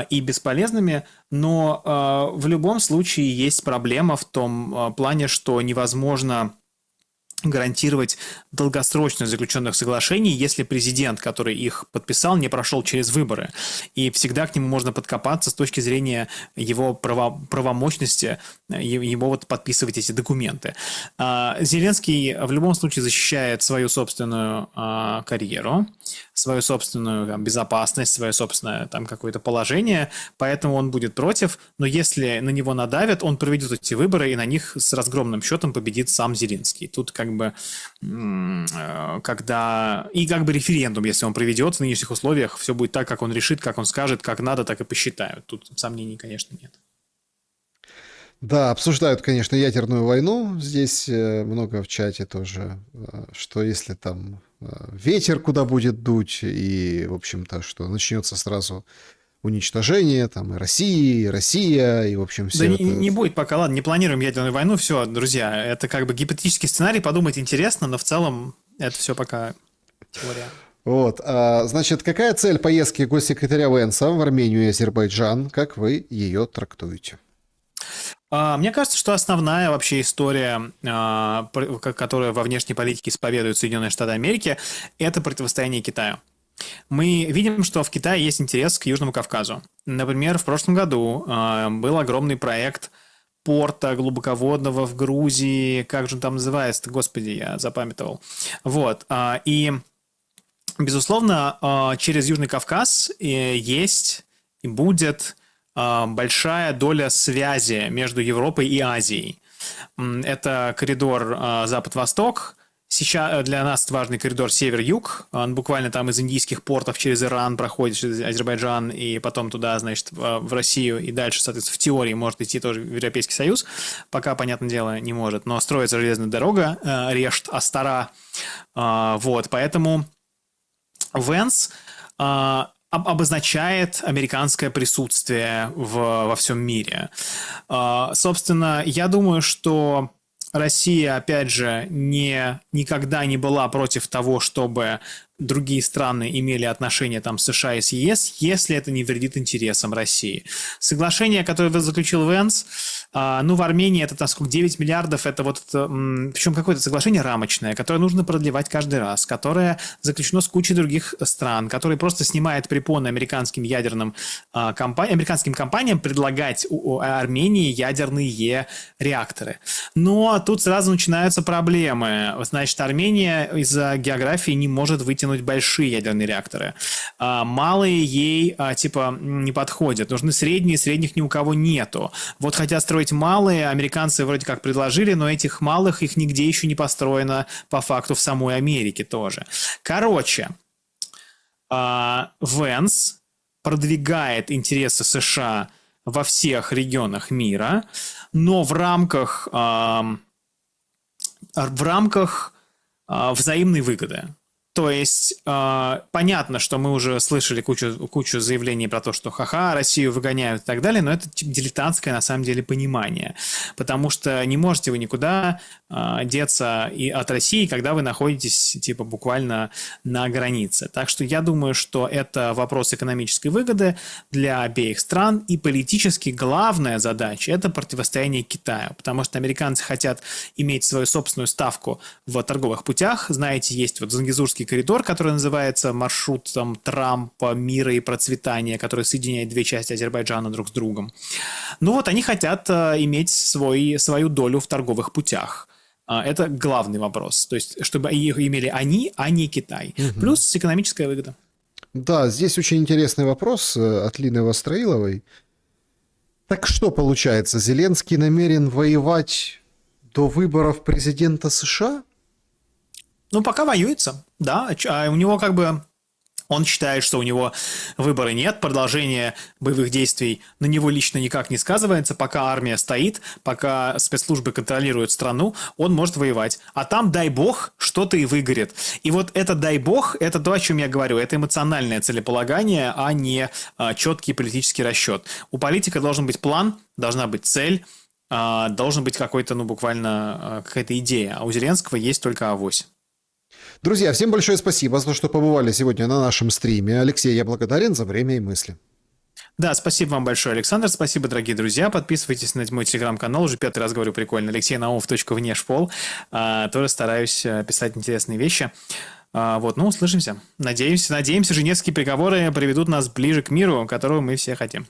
S2: и бесполезными, но в любом случае есть проблема в том плане, что невозможно гарантировать долгосрочность заключенных соглашений, если президент, который их подписал, не прошел через выборы. И всегда к нему можно подкопаться с точки зрения его правомощности, его вот подписывать эти документы. Зеленский в любом случае защищает свою собственную карьеру, свою собственную там, безопасность, свое собственное там какое-то положение, поэтому он будет против, но если на него надавят, он проведет эти выборы, и на них с разгромным счетом победит сам Зеленский. Тут как бы когда... И как бы референдум, если он проведет в нынешних условиях, все будет так, как он решит, как он скажет, как надо, так и посчитают. Тут сомнений, конечно, нет.
S1: Да, обсуждают, конечно, ядерную войну. Здесь много в чате тоже, что если там ветер куда будет дуть, и, в общем-то, что начнется сразу уничтожение там и России, и Россия, и, в общем, все
S2: да
S1: это...
S2: не будет пока, ладно, не планируем ядерную войну, все, друзья, это как бы гипотетический сценарий, подумать интересно, но в целом это все пока теория.
S1: Вот, значит, какая цель поездки госсекретаря Венса в Армению и Азербайджан? Как вы ее трактуете?
S2: Мне кажется, что основная вообще история, которая во внешней политике исповедуют Соединенные Штаты Америки, это противостояние Китаю. Мы видим, что в Китае есть интерес к Южному Кавказу. Например, в прошлом году был огромный проект порта глубоководного в Грузии. Как же он там называется-то? Господи, я запамятовал. Вот. И, безусловно, через Южный Кавказ есть и будет большая доля связи между Европой и Азией. Это коридор Запад-Восток. Сейчас для нас важный коридор север-юг. Он буквально там из индийских портов через Иран проходит, через Азербайджан и потом туда, значит, в Россию и дальше, соответственно, в теории может идти тоже в Европейский Союз. Пока, понятное дело, не может. Но строится железная дорога Решт-Астара. Вот, поэтому Венс обозначает американское присутствие во всем мире. Собственно, я думаю, что Россия, опять же, никогда не была против того, чтобы другие страны имели отношения там с США и с ЕС, если это не вредит интересам России. Соглашение, которое заключил Венс, в Армении это, насколько, 9 миллиардов, это вот, причем какое-то соглашение рамочное, которое нужно продлевать каждый раз, которое заключено с кучей других стран, которое просто снимает препоны американским американским компаниям предлагать Армении ядерные реакторы. Но тут сразу начинаются проблемы. Значит, Армения из-за географии не может вытянуть большие ядерные реакторы. Малые ей не подходят. Нужны средние, средних ни у кого нету. Вот хотят строить малые, американцы вроде как предложили, но этих малых их нигде еще не построено по факту в самой Америке тоже. Короче, Венс продвигает интересы США во всех регионах мира, но в рамках взаимной выгоды. То есть, понятно, что мы уже слышали кучу заявлений про то, что ха-ха, Россию выгоняют и так далее, но это дилетантское на самом деле понимание. Потому что не можете вы никуда деться и от России, когда вы находитесь буквально на границе. Так что я думаю, что это вопрос экономической выгоды для обеих стран, и политически главная задача – это противостояние Китаю. Потому что американцы хотят иметь свою собственную ставку в торговых путях. Знаете, есть вот Зангезурский коридор, который называется маршрутом Трампа, мира и процветания, который соединяет две части Азербайджана друг с другом. Они хотят иметь свою долю в торговых путях. Это главный вопрос. То есть, чтобы их имели они, а не Китай. Угу. Плюс экономическая выгода.
S1: Да, здесь очень интересный вопрос от Лины Востроиловой. Так что получается, Зеленский намерен воевать до выборов президента США?
S2: Пока воюется, да. У него он считает, что у него выбора нет, продолжение боевых действий на него лично никак не сказывается. Пока армия стоит, пока спецслужбы контролируют страну, он может воевать. А там, дай бог, что-то и выгорит. И вот это дай бог, это то, о чем я говорю. Это эмоциональное целеполагание, а не четкий политический расчет. У политика должен быть план, должна быть цель, должен быть какой-то, буквально какая-то идея. А у Зеленского есть только авось.
S1: Друзья, всем большое спасибо за то, что побывали сегодня на нашем стриме. Алексей, я благодарен за время и мысли.
S2: Да, спасибо вам большое, Александр. Спасибо, дорогие друзья. Подписывайтесь на мой телеграм-канал. Уже 5-й раз говорю прикольно. Алексей Наумов .внешпол. Тоже стараюсь писать интересные вещи. Услышимся. Надеемся, женевские приговоры приведут нас ближе к миру, которого мы все хотим.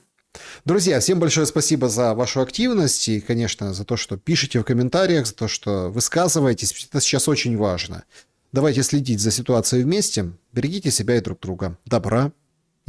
S1: Друзья, всем большое спасибо за вашу активность и, конечно, за то, что пишете в комментариях, за то, что высказываетесь. Это сейчас очень важно. Давайте следить за ситуацией вместе. Берегите себя и друг друга. Добра